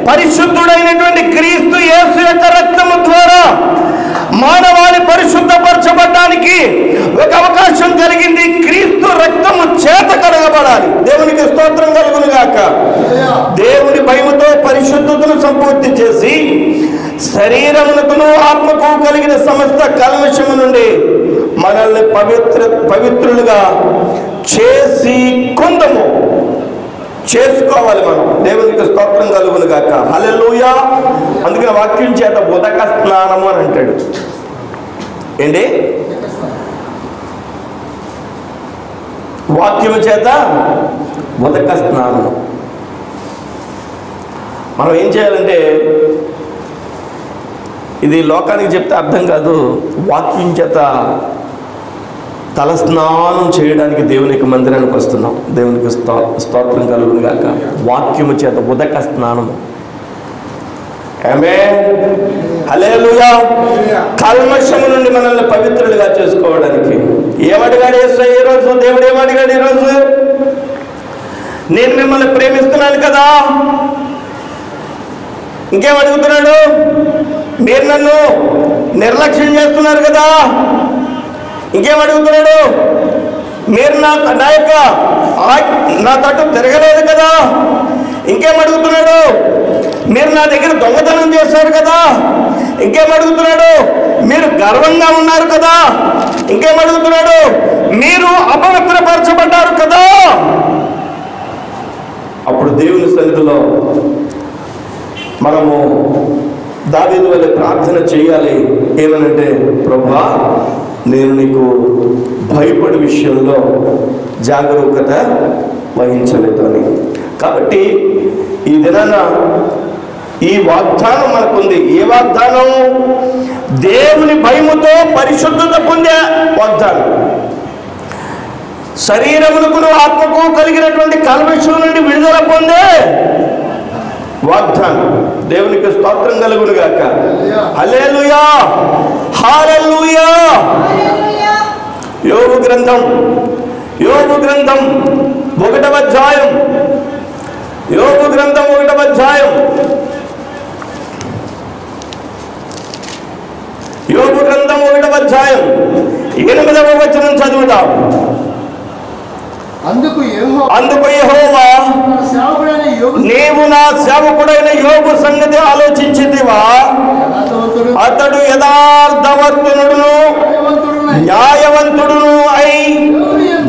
పరిశుద్ధుడైనటువంటి క్రీస్తు యేసు యొక్క రక్తము ద్వారా మానవాళి పరిశుద్ధపరచబడడానికి ఒక అవకాశం కలిగింది. క్రీస్తు రక్తము చేత కడగబడాలి. దేవునికి స్తోత్రం కలుగును గాక. దేవుని భయముతో పరిశుద్ధతను సంపూర్తి చేసి శరీరమునకును ఆత్మకు కలిగిన సమస్త కల్మషము నుండి మనల్ని పవిత్రులుగా చేసి కొందము చేసుకోవాలి. మనం దేవునికి స్తోత్రం కలుగును గాక. హల్లెలూయా. అందుకని వాక్యం చేత ఉదక స్నానము అని అంటాడు. ఏంటి? వాక్యము చేత ఉదక స్నానము. మనం ఏం చేయాలంటే, ఇది లోకానికి చెప్తే అర్థం కాదు. వాక్యం చేత తల స్నానం చేయడానికి దేవునికి మందిరానికి వస్తున్నాం. దేవునికి స్తోత్రం కలుగును గాక. వాక్యము చేత ఉదక స్నానం. ఆమేన్. హల్లెలూయా. కల్మషము నుండి మనల్ని పవిత్రులుగా చేసుకోవడానికి ఏమడిగాడు యేసయ్య ఈరోజు? దేవుడు ఏమడిగాడు ఈరోజు? నేను మిమ్మల్ని ప్రేమిస్తున్నాను కదా. ఇంకేమడుగుతున్నాడు? మీరు నన్ను నిర్లక్ష్యం చేస్తున్నారు కదా. ఇంకేమడుగుతున్నాడు? మీరు నా యొక్క నా తట్టు తిరగలేదు కదా. ఇంకేమడుగుతున్నాడు? మీరు నా దగ్గర దొంగతనం చేశారు కదా. ఇంకేమడుగుతున్నాడు? మీరు గర్వంగా ఉన్నారు కదా. ఇంకేమడుగుతున్నాడు? మీరు అపవిత్రపరచబడ్డారు కదా. అప్పుడు దేవుని సన్నిధిలో మనము దావీదు వలె ప్రార్థన చేయాలి. ఏమనంటే, ప్రభువా, నేను నీకు భయపడే విషయంలో జాగరూకత వహించలేదు అని. కాబట్టి ఈ దినాన ఈ వాగ్దానం మనకుంది. ఏ వాగ్దానం? దేవుని భయముతో పరిశుద్ధత పొందే వాగ్దానం. శరీరమునకును ఆత్మకు కలిగినటువంటి కల్మషం నుండి విడుదల పొందే వాగ్దానం. దేవునికి స్తోత్రం కలుగును గాక. హల్లెలూయా. హల్లెలూయా. యోబు గ్రంథం 1వ అధ్యాయం. యోబు గ్రంథం 1వ అధ్యాయం. యోబు గ్రంథం 1వ అధ్యాయం 8వ వచనం చదువుతాం. అందుకు యెహోవా, నీవు నా సేవకుడైన యోబు సంగతి ఆలోచించితివా? అతడు యథార్థవర్తనుడును న్యాయవంతుడును అయి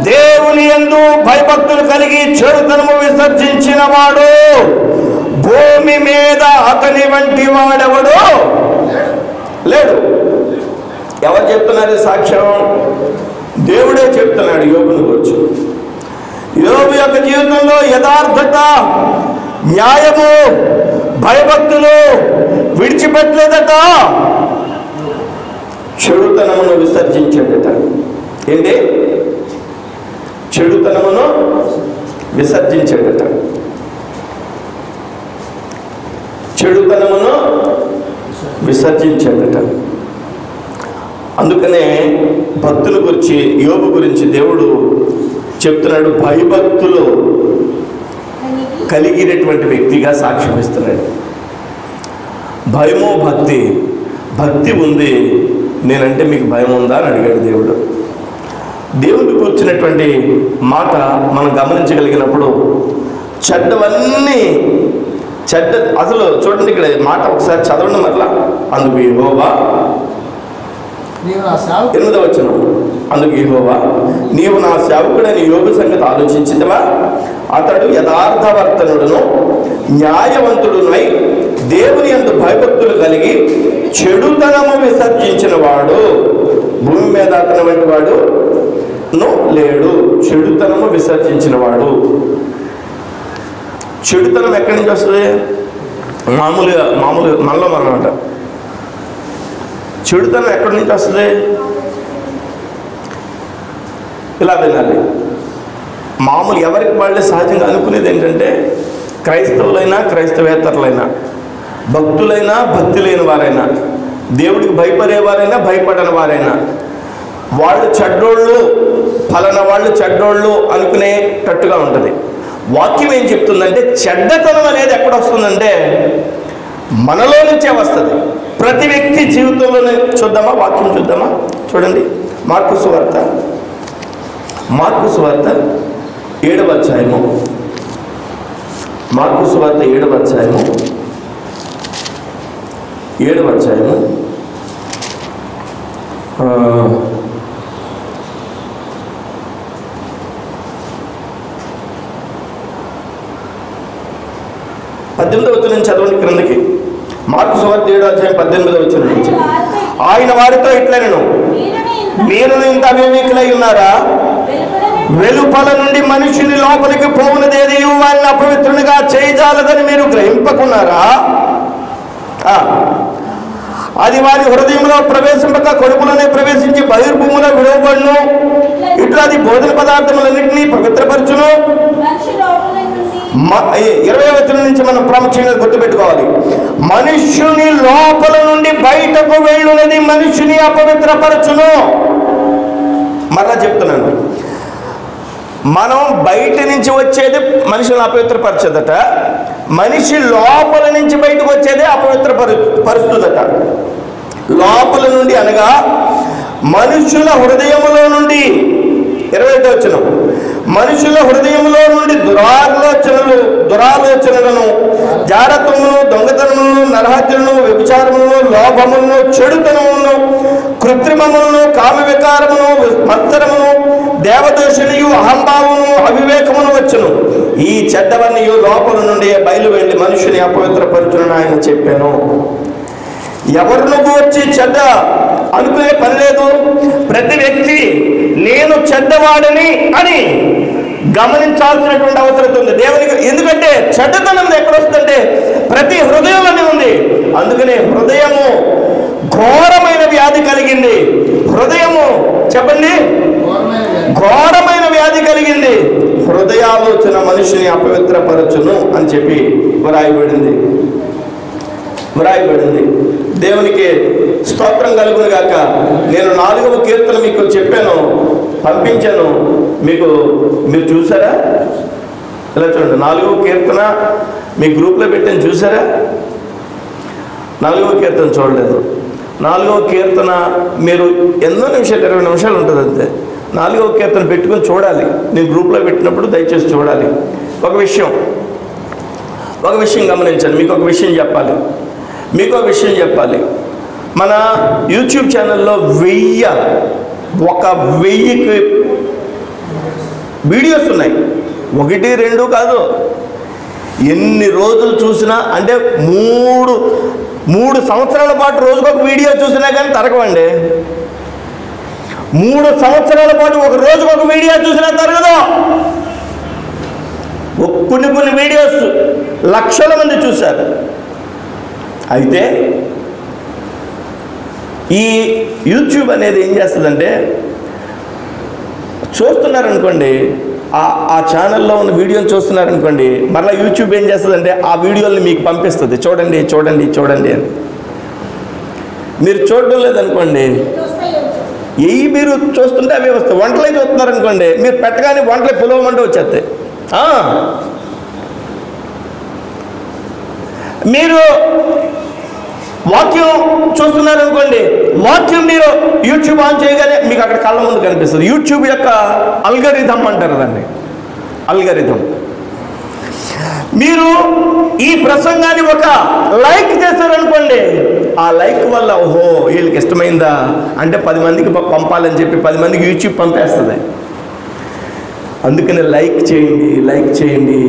దేవుని యందు భయభక్తులు కలిగి చెడుతనము విసర్జించిన వాడు భూమి మీద అతని వంటి వాడెవడు లేడు. ఎవరు చెప్తున్నారు సాక్ష్యం? దేవుడే చెప్తున్నాడు యోబుని గురించి. యోబు యొక్క జీవితంలో యథార్థత, న్యాయము, భయభక్తులు విడిచిపెట్టలేదట. చెడుతనమును విసర్జించాడట. ఏంటి? చెడుతనమును విసర్జించాడట. చెడుతనమును విసర్జించాడట. అందుకనే భక్తుల గురించి, యోబు గురించి దేవుడు చెప్తున్నాడు, భయభక్తులు కలిగినటువంటి వ్యక్తిగా సాక్ష్యం ఇస్తున్నాడు. భయము, భక్తి ఉంది, నేనంటే మీకు భయం ఉందా అని అడిగాడు దేవుడు. దేవుడికి కూర్చున్నటువంటి మాట మనం గమనించగలిగినప్పుడు చెడ్డవన్నీ అసలు చూడండి, ఇక్కడ మాట ఒకసారి చదవండి మరలా. అందుకు యెహోవా, 8వ వచనం, అందుకు యెహోవా, నీవు నా సేవకుడని యోబు సంగతి ఆలోచించితివా? అతడు యథార్థవర్తనుడును న్యాయవంతుడునై దేవుని యందు భయభక్తులు కలిగి చెడుతనము విసర్జించిన వాడు భూమి మీద అతని వంటి వాడు లేడు. చెడుతనము విసర్జించిన వాడు. చెడుతనం ఎక్కడి నుంచి వస్తుంది? మామూలుగా మనలో మనం అంట. చెడుతనం ఎక్కడి నుంచి వస్తుంది? ఇలా వినాలి. మామూలు ఎవరికి వాళ్ళే సహజంగా అనుకునేది ఏంటంటే క్రైస్తవులైనా క్రైస్తవేతరులైనా, భక్తులైనా భక్తి లేని వారైనా, దేవుడికి భయపడేవారైనా భయపడని వారైనా వాళ్ళు చెడ్డోళ్ళు, ఫలానా వాళ్ళు చెడ్డోళ్ళు అనుకునేటట్టుగా ఉంటుంది. వాక్యం ఏం చెప్తుందంటే చెడ్డతనం అనేది ఎక్కడ వస్తుందంటే మనలో నుంచే వస్తుంది. ప్రతి వ్యక్తి జీవితంలోనే చూద్దామా, వాక్యం చూద్దామా, చూడండి. మార్కు సువార్త 7వ అధ్యాయము, మార్కు సువార్త 7వ అధ్యాయము 18వ వచనం నుంచి చదవండి క్రిందకి. మార్కు సువార్త 7వ అధ్యాయం 18వ వచనం నుంచి. ఆయన వారితో ఇట్లనెను, మీరు ఇంత అవివేకులై ఉన్నారా? వెలుపల నుండి మనుషుని లోపలికి పోవునదేది వారిని అపవిత్రునిగా చేయజాలదని మీరు గ్రహింపకున్నారా? అది వారి హృదయంలో ప్రవేశింపక కడుపులోనే ప్రవేశించి బహిర్భూమిలో విడవబడును. ఇట్లా అది భోజన పదార్థములన్నింటినీ పవిత్రపరచును. 20వ వచనం నుంచి మనం ప్రాముఖ్యంగా గుర్తుపెట్టుకోవాలి. మనుష్యుని లోపల నుండి బయటకు వెళ్ళునది మనుష్యుని అపవిత్రపరచును. మరలా చెప్తున్నాను, మనం బయట నుంచి వచ్చేది మనుషులను అపవిత్రపరచదట, మనిషి లోపల నుంచి బయటకు వచ్చేదే అపవిత్రపరుస్తుందట. లోపల నుండి అనగా మనుషుల హృదయములో నుండి, 20వ వచనం, మనుషుల హృదయంలో నుండి దురాలోచనలను, జారత్వమును, దొంగతనములను, నరహత్యలను, వ్యభిచారములను, లోభములను, చెడుతనములను, కృత్రిమములను, కామ వికారమును, మత్సరమును, దేవదోషణియు, అహంభావమును, అవివేకమును వచ్చును. ఈ చెడ్డవన్నీ లోపల నుండి బయలు వెళ్ళి మనుషుని అపవిత్రపరచునని ఆయన చెప్పాను. ఎవరిని వచ్చి చెడ్డ అనుకునే పని లేదు. ప్రతి వ్యక్తి నేను చెడ్డవాడని అని గమనించాల్సినటువంటి అవసరం ఉంది దేవునికి. ఎందుకంటే చెడ్డతనం ఎక్కడొస్తుందంటే ప్రతి హృదయంలోనే ఉంది. అందుకనే హృదయము ఘోరమైన వ్యాధి కలిగింది. హృదయము చెప్పండి, ఘోరమైన వ్యాధి కలిగింది. హృదయాలోచన మనిషిని అపవిత్రపరచును అని చెప్పి వ్రాయబడింది. దేవునికి స్తోత్రం కలుగును గాక. నేను 4వ కీర్తన మీకు చెప్పాను, పంపించాను మీకు, మీరు చూసారా? ఇలా చూడండి, 4వ కీర్తన మీ గ్రూప్లో పెట్టాను, చూసారా? 4వ కీర్తన చూడలేదు. 4వ కీర్తన మీరు ఎన్నో నిమిషాలు, 20 నిమిషాలు ఉంటుంది అంతే. 4వ కీర్తన పెట్టుకొని చూడాలి. నేను గ్రూప్లో పెట్టినప్పుడు దయచేసి చూడాలి. ఒక విషయం గమనించండి. మీకు ఒక విషయం చెప్పాలి. మన యూట్యూబ్ ఛానల్లో 1000 వీడియోస్ ఉన్నాయి. 1, 2 కాదు. ఎన్ని రోజులు చూసినా, అంటే 3 సంవత్సరాల పాటు రోజుకొక వీడియో చూసినా కానీ తరగవండి. 3 సంవత్సరాల పాటు ఒక రోజుకొక వీడియో చూసినా తరగదు. కొన్ని వీడియోస్ లక్షల మంది చూశారు. అయితే ఈ యూట్యూబ్ అనేది ఏం చేస్తుందంటే, చూస్తున్నారనుకోండి, ఆ ఛానల్లో ఉన్న వీడియోని చూస్తున్నారనుకోండి, మరలా యూట్యూబ్ ఏం చేస్తుందంటే ఆ వీడియోని మీకు పంపిస్తుంది, చూడండి అని. మీరు చూడడం లేదనుకోండి, మీరు చూస్తుంటే అవే వస్తాయి. వంటలే చూస్తున్నారనుకోండి, మీరు పెట్టగానే వంటలే పిలవమంటే వచ్చేస్తాయి. మీరు వాక్యం చూస్తున్నారనుకోండి, వాక్యం మీరు యూట్యూబ్ ఆన్ చేయగానే మీకు అక్కడ కళ్ళ ముందు కనిపిస్తుంది. యూట్యూబ్ యొక్క అల్గరిథం అంటారు దాన్ని, అల్గరిథం. మీరు ఈ ప్రసంగాన్ని ఒక లైక్ చేశారనుకోండి, ఆ లైక్ వల్ల ఓహో వీళ్ళకి ఇష్టమైందా అంటే 10 మందికి పంపాలని చెప్పి 10 మందికి యూట్యూబ్ పంపేస్తుంది. అందుకనే లైక్ చేయండి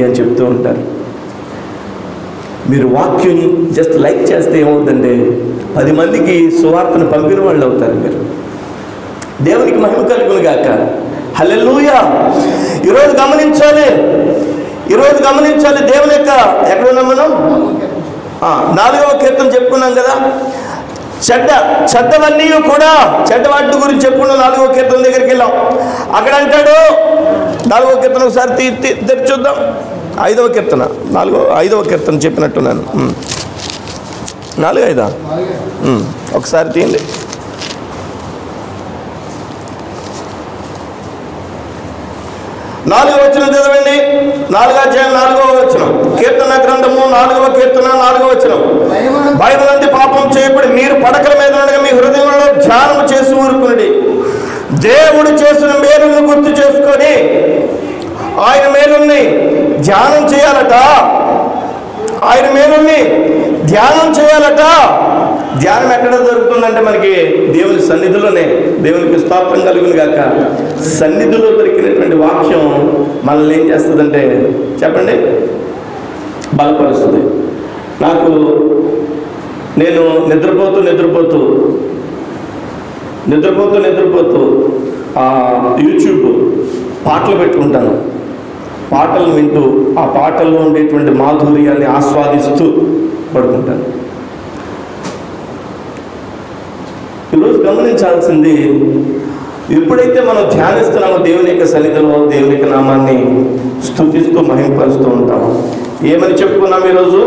అని చెప్తూ ఉంటారు. మీరు వాక్యం జస్ట్ లైక్ చేస్తే ఏమవుతుందంటే 10 మందికి సువార్తను పంపిన వాళ్ళు అవుతారు. మీరు దేవునికి మహిమ కలుగును గాక. హల్లెలూయా. ఈరోజు గమనించాలి దేవుని యొక్క, ఎక్కడ ఉన్నాం మనం? 4వ కీర్తన చెప్పుకున్నాం కదా. చెడ్డవన్నీ కూడా, చెడ్డవాటి గురించి చెప్పుకున్నాం. 4వ కీర్తన దగ్గరికి వెళ్ళాం. అక్కడ అంటాడు 4వ కీర్తన ఒకసారి తెరిచి చూద్దాం. 5వ కీర్తన 5వ కీర్తన చెప్పినట్టున్నాను. 4-5 ఒకసారి తీయండి. 4వ వచనం చదవండి. 4వ అధ్యాయం 4వ వచనం. కీర్తన గ్రంథము 4వ కీర్తన 4వ వచనం. బైబిల్ పాపం చేయబడి మీరు పడకల మీద ఉండగా మీ హృదయంలో ధ్యానం చేసి ఊరుకునండి. దేవుడు చేసిన మేలును గుర్తు చేసుకొని ఆయన మేలుల్ని ధ్యానం చేయాలట. ఆయన మేలుల్ని ధ్యానం చేయాలట. ధ్యానం ఎక్కడ దొరుకుతుందంటే మనకి దేవుని సన్నిధిలోనే. దేవునికి స్తోత్రం కలుగును గాక. సన్నిధిలో దొరికినటువంటి వాక్యం మనల్ని ఏం చేస్తుందంటే చెప్పండి, బలపరుస్తుంది. నేను నిద్రపోతూ యూట్యూబ్ పాటలు పెట్టుకుంటాను. పాటలు వింటూ ఆ పాటల్లో ఉండేటువంటి మాధుర్యాన్ని ఆస్వాదిస్తూ పడుకుంటాను. ఈరోజు గమనించాల్సింది, ఎప్పుడైతే మనం ధ్యానిస్తున్నామో దేవుని యొక్క సన్నిధిలో దేవుని యొక్క నామాన్ని స్తుతిస్తూ మహింపరుస్తూ ఉంటాము. ఏమని చెప్పుకున్నాం ఈరోజు?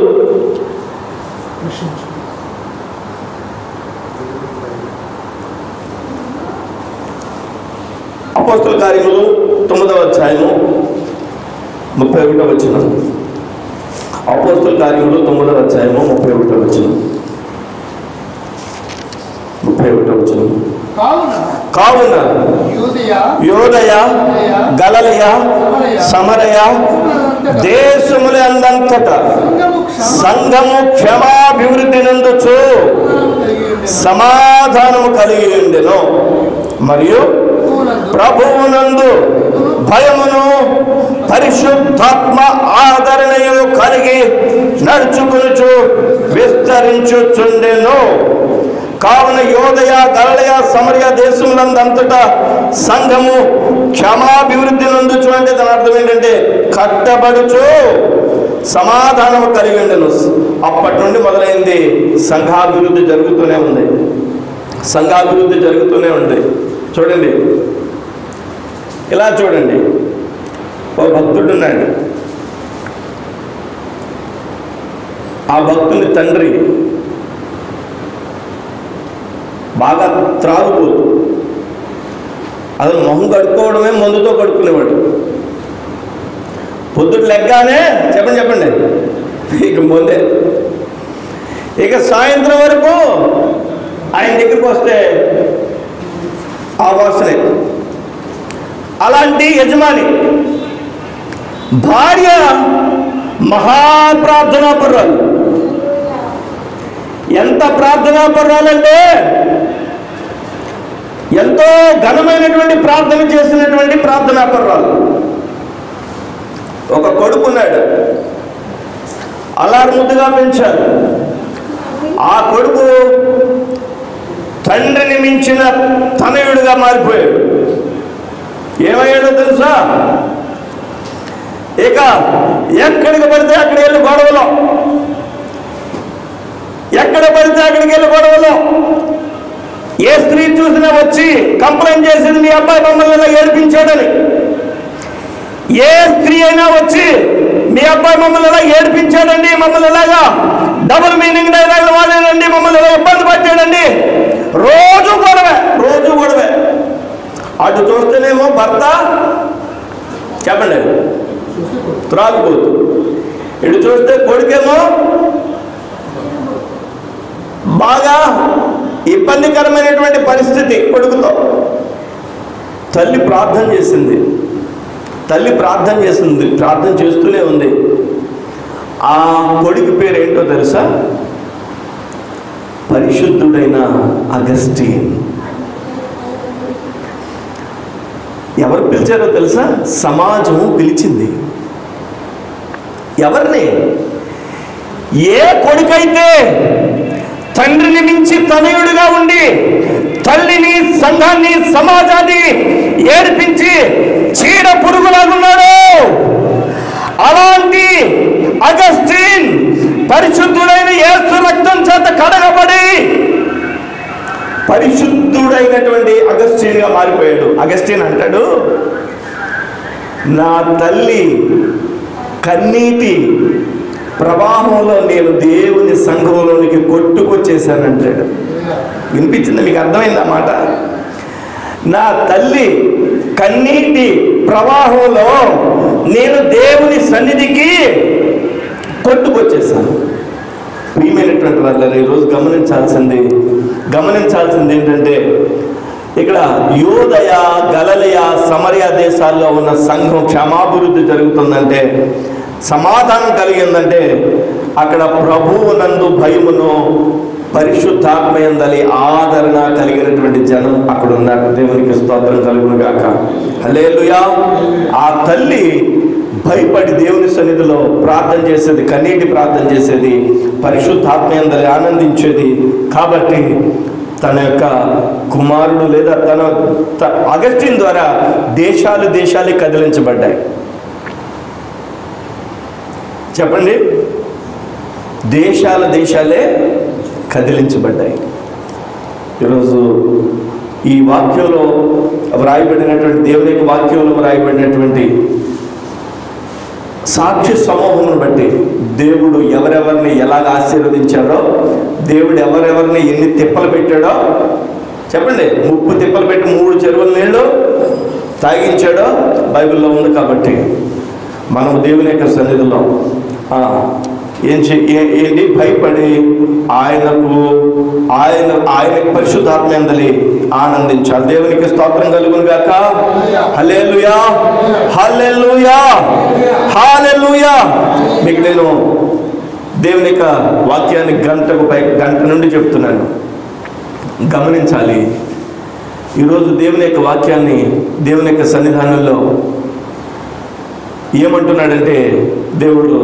అపోస్తలుల కార్యములు 9వ అధ్యాయము 31వ వచనం. అపోస్తలుల కార్యములు 9వ అధ్యాయము 31వ వచనం. కావున యూదయ గలిలయ సమరయ దేశముల అందంతటా సంఘము క్షమాభివృద్ధి నందుచు సమాధానము కలిగి ఉండెను. మరియు ప్రభువునందు భయమును పరిశుద్ధాత్మ ఆదరణయు కలిగి నడుచుకొనుచు విస్తరించుచుండెను. కావున యూదయ గలిలయ సమరయ దేశములందంతటా సంఘము క్షమాభివృద్ధి నందుచు అంటే దాని అర్థం ఏంటంటే కట్టబడుచు సమాధానము కలిగి ఉండెను. అప్పటి నుండి మొదలైంది సంఘాభివృద్ధి జరుగుతూనే ఉంది. చూడండి, ఇలా చూడండి. ఓ భక్తుడు ఉన్నాడు. ఆ భక్తుని తండ్రి బాగా త్రాగుపోతు, అతను మొహం కడుక్కోవడమే మందుతో కడుక్కునేవాడు. పొద్దుడు లెగ్గానే చెప్పండి ఇక ముందే, ఇక సాయంత్రం వరకు ఆయన దగ్గరికి వస్తే ఆ వాసనే. అలాంటి యజమాని భార్య మహాప్రార్థనా పర్రాలు. ఎంత ప్రార్థనా పర్రాలంటే ఎంతో ఘనమైనటువంటి ప్రార్థన చేసినటువంటి ప్రార్థనా పర్రాలు. ఒక కొడుకున్నాడు, అల్లారు ముద్దుగా పెంచారు. ఆ కొడుకు తండ్రిని మించిన తనయుడిగా మారిపోయాడు. ఏమయ్యాడో తెలుసా? ఇక ఎక్కడికి పడితే అక్కడికి వెళ్ళి గొడవలో, ఎక్కడ పడితే అక్కడికి వెళ్ళి గొడవలో. ఏ స్త్రీ చూసినా వచ్చి కంప్లైంట్ చేసింది, మీ అబ్బాయి మమ్మల్ని ఇలా ఏడిపించాడని. ఏ స్త్రీ అయినా వచ్చి మీ అబ్బాయి మమ్మల్ని ఇలా ఏడిపించాడండి, మమ్మల్ని ఇలాగా డబుల్ మీనింగ్ డైలాగులు వాడాడండి, మమ్మల్ని ఇలా ఇబ్బంది పట్టాడండి. రోజు గొడవే. అటు చూస్తేనేమో భర్త చెప్పండి త్రాగుపోతు, ఇటు చూస్తే కొడుకేమో బాగా ఇబ్బందికరమైనటువంటి పరిస్థితి కొడుకుతో. తల్లి ప్రార్థన చేసింది, ప్రార్థన చేస్తూనే ఉంది. ఆ కొడుకు పేరు ఏంటో తెలుసా? పరిశుద్ధుడైన అగస్టిన్. ఎవరు పిలిచారో తెలుసా? సమాజం పిలిచింది. ఎవరిని? ఏ కొడుకైతే తండ్రిని మించి తనయుడిగా ఉండి తల్లిని, సంఘాన్ని, సమాజాన్ని ఏడిపించి చీడ పురుగులాగున్నాడు, అలాంటి అగస్టిన్ పరిశుద్ధుడైన యేసు రక్తం చేత కడగబడి పరిశుద్ధుడైనటువంటి అగస్టిన్ గా మారిపోయాడు. అగస్టిన్ అంటాడు, నా తల్లి కన్నీటి ప్రవాహంలో నేను దేవుని సంఘంలోనికి కొట్టుకొచ్చేసానంటాడు. వినిపించింది మీకు? అర్థమైంది ఆ మాట? నా తల్లి కన్నీటి ప్రవాహంలో నేను దేవుని సన్నిధికి కొట్టుకొచ్చేసాను. ప్రియమైనటువంటి వాళ్ళ ఈరోజు గమనించాల్సింది ఏంటంటే, ఇక్కడ యోదయ, గలిలయ, సమరయ దేశాల్లో ఉన్న సంఘం క్షమాభివృద్ధి జరుగుతుందంటే, సమాధానం కలిగిందంటే, అక్కడ ప్రభువు నందు భయమును పరిశుద్ధాత్మయందలి ఆదరణ కలిగినటువంటి జనం అక్కడ ఉన్నారు. దేవునికి స్తోత్రం కలుగును గాక. హల్లెలూయా. ఆ తల్లి భయపడి దేవుని సన్నిధిలో ప్రార్థన చేసేది, కన్నీటి ప్రార్థన చేసేది, పరిశుద్ధాత్మయందలి ఆనందించేది. కాబట్టి తన యొక్క కుమారుడు లేదా తన అగస్టిన్ ద్వారా దేశాలే కదిలించబడ్డాయి. చెప్పండి, దేశాలే కదిలించబడ్డాయి. ఈరోజు ఈ వాక్యంలో వ్రాయబడినటువంటి, దేవుని యొక్క వాక్యంలో వ్రాయబడినటువంటి సాక్షి సమూహమును బట్టి దేవుడు ఎవరెవరిని ఎలాగ ఆశీర్వదించాడో, దేవుడు ఎవరెవరిని ఎన్ని తిప్పలు పెట్టాడో చెప్పండి. 30 తిప్పలు పెట్టి 3 చెరువుల నీళ్ళు తాగించాడో బైబిల్లో ఉంది. కాబట్టి మనం దేవుని యొక్క సన్నిధిలో ఏంటి భయపడి ఆయనకు పరిశుద్ధాత్మయందలి ఆనందించాలి. దేవునికి స్తోత్రం కలుగును గాక. హల్లెలూయా, హల్లెలూయా, హల్లెలూయా. మీకు నేను దేవుని యొక్క వాక్యాన్ని గంట నుండి చెప్తున్నాను. గమనించాలి. ఈరోజు దేవుని యొక్క వాక్యాన్ని దేవుని యొక్క సన్నిధానంలో ఏమంటున్నాడంటే, దేవుడు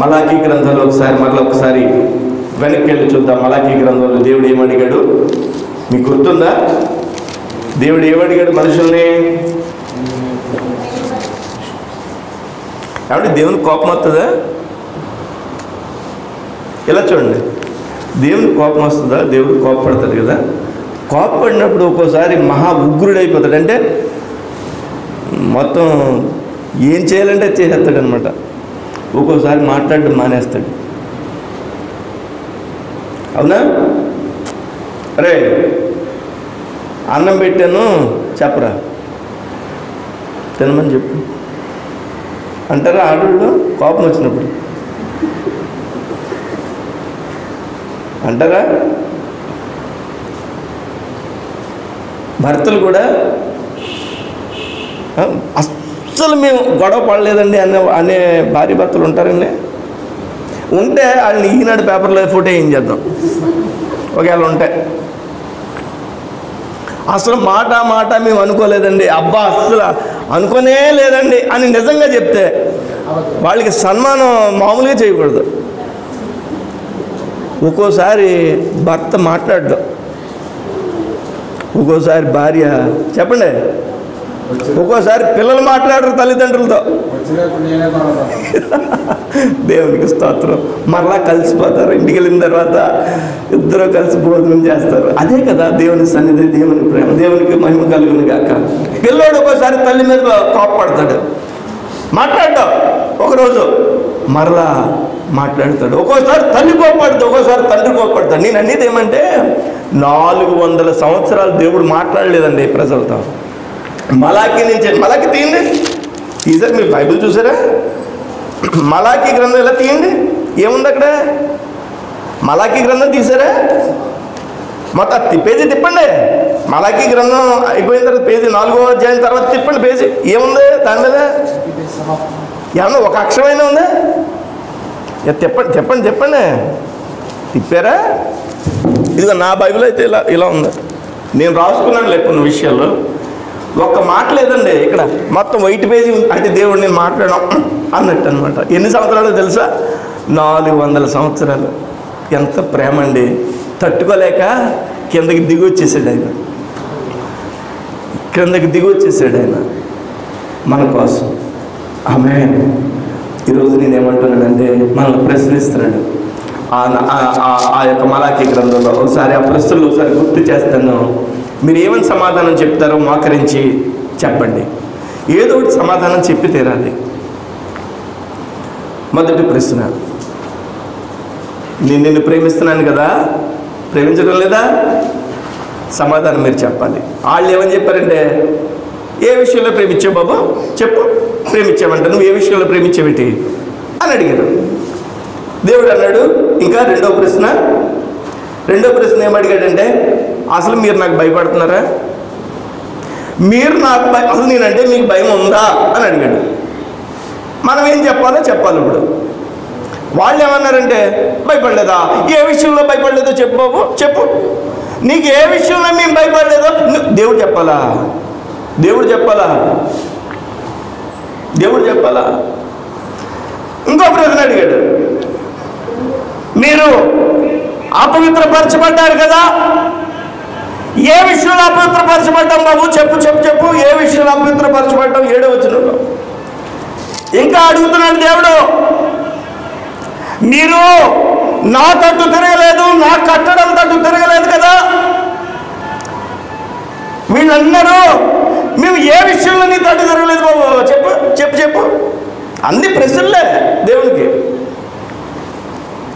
మలాకీ గ్రంథంలో ఒకసారి వెనక్కి వెళ్ళి చూద్దాం. మలాకీ గ్రంథంలో దేవుడు ఏమడిగాడు మీకు గుర్తుందా? దేవుడు ఏమడిగాడు మనుషుల్ని? కాబట్టి దేవుని కోపం వస్తుందా? ఇలా చూడండి, దేవుని కోపం వస్తుందా? దేవుడు కోపపడతాడు కదా. కోపపడినప్పుడు ఒక్కోసారి మహా ఉగ్రుడైపోతాడు. అంటే మొత్తం ఏం చేయాలంటే చేసేస్తాడు అనమాట. ఒక్కోసారి మాట్లాడడం మానేస్తాడు. అవునా? అరే అన్నం పెట్టాను చెప్పరా, తినమని చెప్పు అంటారా ఆడవాళ్ళు కోపం వచ్చినప్పుడు? అంటారా? భర్తలు కూడా అస్సలు మేము గొడవ పడలేదండి అనే భార్య భర్తలు ఉంటారండి. ఉంటే వాళ్ళని ఈనాడు పేపర్లో ఫోటో ఏం చేద్దాం ఒకవేళ ఉంటే. అసలు మాట మేము అనుకోలేదండి, అబ్బా అస్సలు అనుకోనే లేదండి అని నిజంగా చెప్తే వాళ్ళకి సన్మానం మామూలుగా చేయకూడదు. ఒక్కోసారి భర్త మాట్లాడడం, ఒక్కోసారి భార్య చెప్పండి, ఒక్కోసారి పిల్లలు మాట్లాడరు తల్లిదండ్రులతో. దేవునికి స్తోత్రం. మరలా కలిసిపోతారు. ఇంటికి వెళ్ళిన తర్వాత ఇద్దరు కలిసి భోజనం చేస్తారు. అదే కదా దేవుని సన్నిధి, దేవుని ప్రేమ. దేవునికి మహిమ కలుగును గాక. పిల్లోడు ఒక్కోసారి తల్లి మీద కోపపడతాడు, మాట్లాడతాం, ఒకరోజు మరలా మాట్లాడతాడు. ఒక్కోసారి తల్లి కోపపడతాడు, ఒక్కోసారి తండ్రి కోపపడతాడు. నేను అనేది ఏమంటే 400 సంవత్సరాలు దేవుడు మాట్లాడలేదండి ప్రజలతో. మలాకి తీయండి, తీసారు మీరు బైబిల్ చూసారా? మలాకి గ్రంథం ఇలా తీయండి, ఏముంది అక్కడ? మలాకి గ్రంథం తీసారా? మొత్తం పేజీ తిప్పండి. మలాకి గ్రంథం అయిపోయిన తర్వాత పేజీ 4వ అధ్యాయం తర్వాత తిప్పండి పేజీ. ఏముంది దాని మీద? ఏమన్నా ఒక అక్షరమైనా ఉందా? చెప్పండి తిప్పారా? ఇదిగో నా బైబిల్ అయితే ఇలా ఉంది. నేను రాసుకున్నాను కొన్ని విషయాల్లో. ఒక్క మాట లేదండి ఇక్కడ. మొత్తం వైట్ పేజీ అంటే దేవుడు నేను మాట్లాడడం అన్నట్టు అనమాట. ఎన్ని సంవత్సరాలు తెలుసా? 400 సంవత్సరాలు. ఎంత ప్రేమ అండి. తట్టుకోలేక కిందకి దిగి వచ్చేసాడు ఆయన మన కోసం. ఆమేన్. ఈరోజు నేనేమంటున్నానంటే మనల్ని ప్రశ్నిస్తున్నాడు. ఆ యొక్క మలాకీ గ్రంథంలో ఒకసారి ఆ ప్రశ్నలు ఒకసారి గుర్తు చేస్తాను. మీరు ఏమని సమాధానం చెప్తారో మోకరించి చెప్పండి. ఏదో ఒకటి సమాధానం చెప్పి తీరాలి. మొదటి ప్రశ్న, నేను నిన్ను ప్రేమిస్తున్నాను కదా, ప్రేమించడం లేదా? సమాధానం మీరు చెప్పాలి. వాళ్ళు ఏమని చెప్పారంటే, ఏ విషయంలో ప్రేమించావు బాబు చెప్పు, ప్రేమించావంట, నువ్వు ఏ విషయంలో ప్రేమించావేంటి అని అడిగారు. దేవుడు అన్నాడు ఇంకా రెండో ప్రశ్న ఏమడిగాడంటే, అసలు మీరు నాకు భయపడుతున్నారా? మీరు నాకు అసలు నేనంటే మీకు భయం ఉందా అని అడిగాడు. మనం ఏం చెప్పాలో చెప్పాలి. ఇప్పుడు వాళ్ళు ఏమన్నారంటే, భయపడలేదా? ఏ విషయంలో భయపడలేదో చెప్పు బాబు, చెప్పు, నీకు ఏ విషయంలో మేము భయపడలేదో దేవుడు చెప్పాలా? దేవుడు చెప్పాలా? ఇంకో ప్రశ్న అడిగాడు, మీరు అపవిత్రపరచబడ్డారు కదా, ఏ విషయంలో అపవిత్రపరచబడ్డాం బాబు, చెప్పు, ఏ విషయంలో అపవిత్రపరచబడ్డాం? 7వ వచనంలో ఇంకా అడుగుతున్నాడు దేవుడు, మీరు నా తట్టు తిరగలేదు, నా కట్టడం తట్టు తిరగలేదు కదా, వీళ్ళందరూ మేము ఏ విషయంలో నీ తట్టు తిరగలేదు బాబు, చెప్పు. అన్ని ప్రశ్నలే దేవునికి.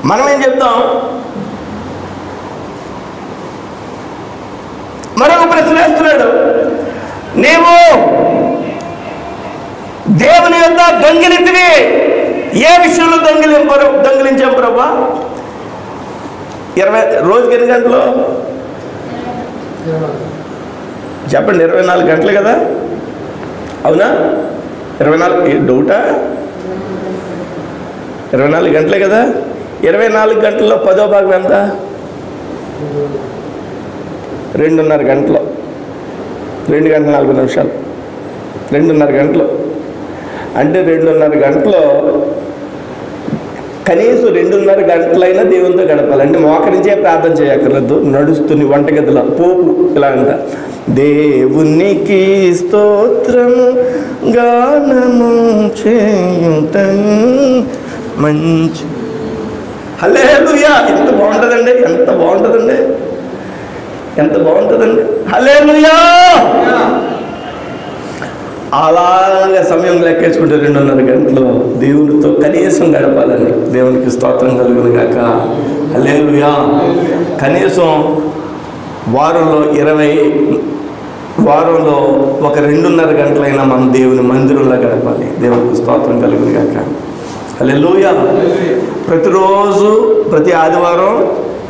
మనం ఏం చెప్తాం? మరొక ప్రశ్న వేస్తున్నాడు, నీవు దేవుని యొక్క దొంగిలింటివి, ఏ విషయంలో దొంగిలించాం ప్రభా? 20 రోజుకి ఎన్ని గంటలు చెప్పండి? 24 గంటలు కదా, అవునా? 24 డౌటా? 24 గంటలే కదా. 24 గంటల్లో 10వ భాగం ఎంత? 2:30 గంటలు, 2 గంటల 40 నిమిషాలు, 2:30 గంటలు. అంటే 2:30 గంటలో కనీసం 2:30 గంటలైనా దేవునితో గడపాలి. అంటే మోకరించే ప్రార్థన చేయక్కర్లేదు, నడుస్తుంది వంటగదిలో పోపు ఇలా అంట, దేవునికి స్తోత్రము గానము చేయుట మంచి. హల్లెలూయా! ఎంత బాగుంటుందండి. హల్లెలూయా! అలాగే సమయం లెక్కేసుకుంటే 2:30 గంటలు దేవునితో కనీసం గడపాలని. దేవునికి స్తోత్రం కలుగును గాక. హల్లెలూయా! కనీసం వారంలో ఒక 2:30 గంటలైనా మనం దేవుని మందిరంలో గడపాలి. దేవునికి స్తోత్రం కలుగును గాక. హల్లెలూయా! ప్రతిరోజు ప్రతి ఆదివారం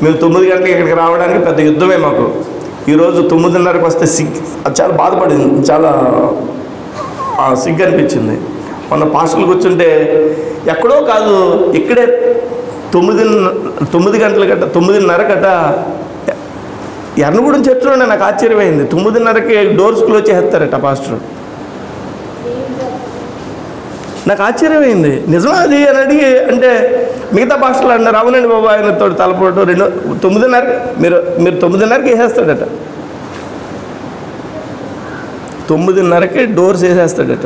మేము 9 గంటలకు ఇక్కడికి రావడానికి పెద్ద యుద్ధమే మాకు. ఈరోజు 9:30కి వస్తే చాలా బాధపడింది, చాలా సిగ్గు అనిపించింది. మొన్న పాస్టర్లు కూర్చుంటే ఎక్కడో కాదు, ఇక్కడే 9 గంటల గట్ట 9:30 గట్ట ఎర్నగూడెం చర్చిలోనే. నాకు ఆశ్చర్యమైంది, 9:30కి డోర్స్ క్లోజ్ చేస్తారట పాస్టర్. నాకు ఆశ్చర్యమైంది, నిజమా అది అని అడిగి అంటే మిగతా పాస్టర్లు అన్నారు, అవునండి బాబు, ఆయనతో తలపోటు 9:30 మీరు 9:30కి వేసేస్తాడట. 9:30కి డోర్స్ వేసేస్తాడట.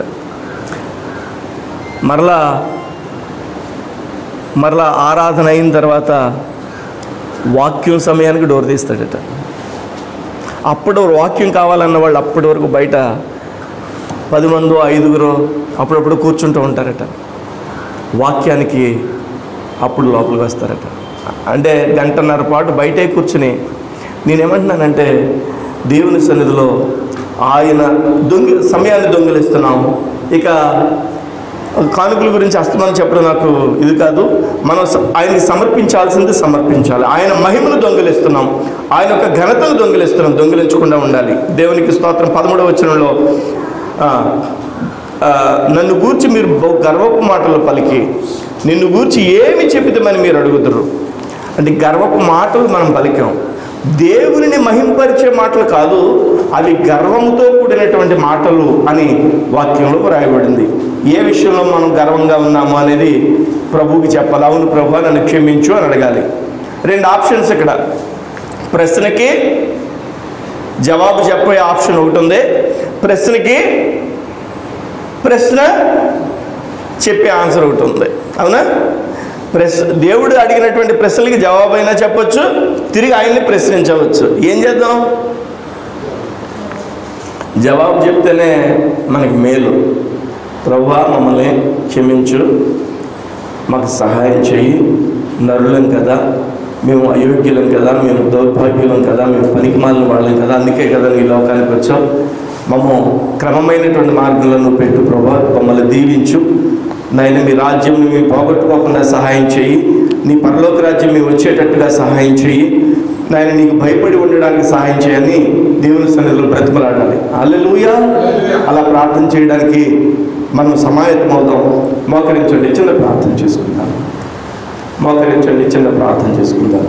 మరలా ఆరాధన అయిన తర్వాత వాక్యం సమయానికి డోర్ తీస్తాడట. అప్పుడు వాక్యం కావాలన్న వాళ్ళు అప్పటి వరకు బయట 10 మందో 5గురో అప్పుడప్పుడు కూర్చుంటూ ఉంటారట. వాక్యానికి అప్పుడు లోపలికి వస్తారట. అంటే 1.5 గంట పాటు బయటే కూర్చుని, నేనేమంటున్నానంటే దేవుని సన్నిధిలో ఆయన సమయాన్ని దొంగిలిస్తున్నాం. ఇక కానుకల గురించి అస్తమానం చెప్పడం నాకు ఇది కాదు. మనం ఆయనకి సమర్పించాల్సింది సమర్పించాలి. ఆయన మహిమను దొంగిలిస్తున్నాం, ఆయన యొక్క ఘనతను దొంగిలిస్తున్నాం. దొంగిలించకుండా ఉండాలి. దేవునికి స్తోత్రం. 13వ వచనంలో, నన్ను గూర్చి మీరు గర్వపు మాటలు పలికి నిన్ను గూర్చి ఏమి చెప్పితమని మీరు అడుగుతారు. అంటే గర్వపు మాటలు మనం పలికాం, దేవునిని మహింపరిచే మాటలు కాదు, అవి గర్వంతో కూడినటువంటి మాటలు అని వాక్యంలో రాయబడింది. ఏ విషయంలో మనం గర్వంగా ఉన్నాము అనేది ప్రభువుకి చెప్పాలి. అవును ప్రభు, నన్ను క్షమించు అని అడగాలి. 2 ఆప్షన్స్ ఇక్కడ. ప్రశ్నకి జవాబు చెప్పే ఆప్షన్ ఒకటి ఉంది, ప్రశ్న చెప్పే ఆన్సర్ ఒకటి ఉంది. అవునా? దేవుడు అడిగినటువంటి ప్రశ్నలకి జవాబైనా చెప్పొచ్చు, తిరిగి ఆయన్ని ప్రశ్నించవచ్చు. ఏం చేద్దాం? జవాబు చెప్తేనే మనకి మేలు. ప్రభువా మమ్మల్ని క్షమించు, మాకు సహాయం చేయి, నరులం కదా, మేము అయోగ్యులం కదా, మేము దౌర్భాగ్యులం కదా, మేము పనికిమాలిన వాళ్ళం కదా, అందుకే కదా నీ లోకానికి వచ్చాం, క్రమమైనటువంటి మార్గంలో నువ్వు పెట్టు ప్రభువా, మమ్మల్ని దీవించు నాయన, మీ రాజ్యంని మేము పోగొట్టుకోకుండా సహాయం చేయి, నీ పరలోక రాజ్యం మేము వచ్చేటట్టుగా సహాయం చేయి నాయన, నీకు భయపడి ఉండడానికి సహాయం చేయని దేవుని సన్నిధిలో బ్రతిమలాడాలి. హల్లెలూయా. అలా ప్రార్థన చేయడానికి మనం సమాయత్తమవుదాం. మోకరించండి, చిన్న ప్రార్థన చేసుకుందాం.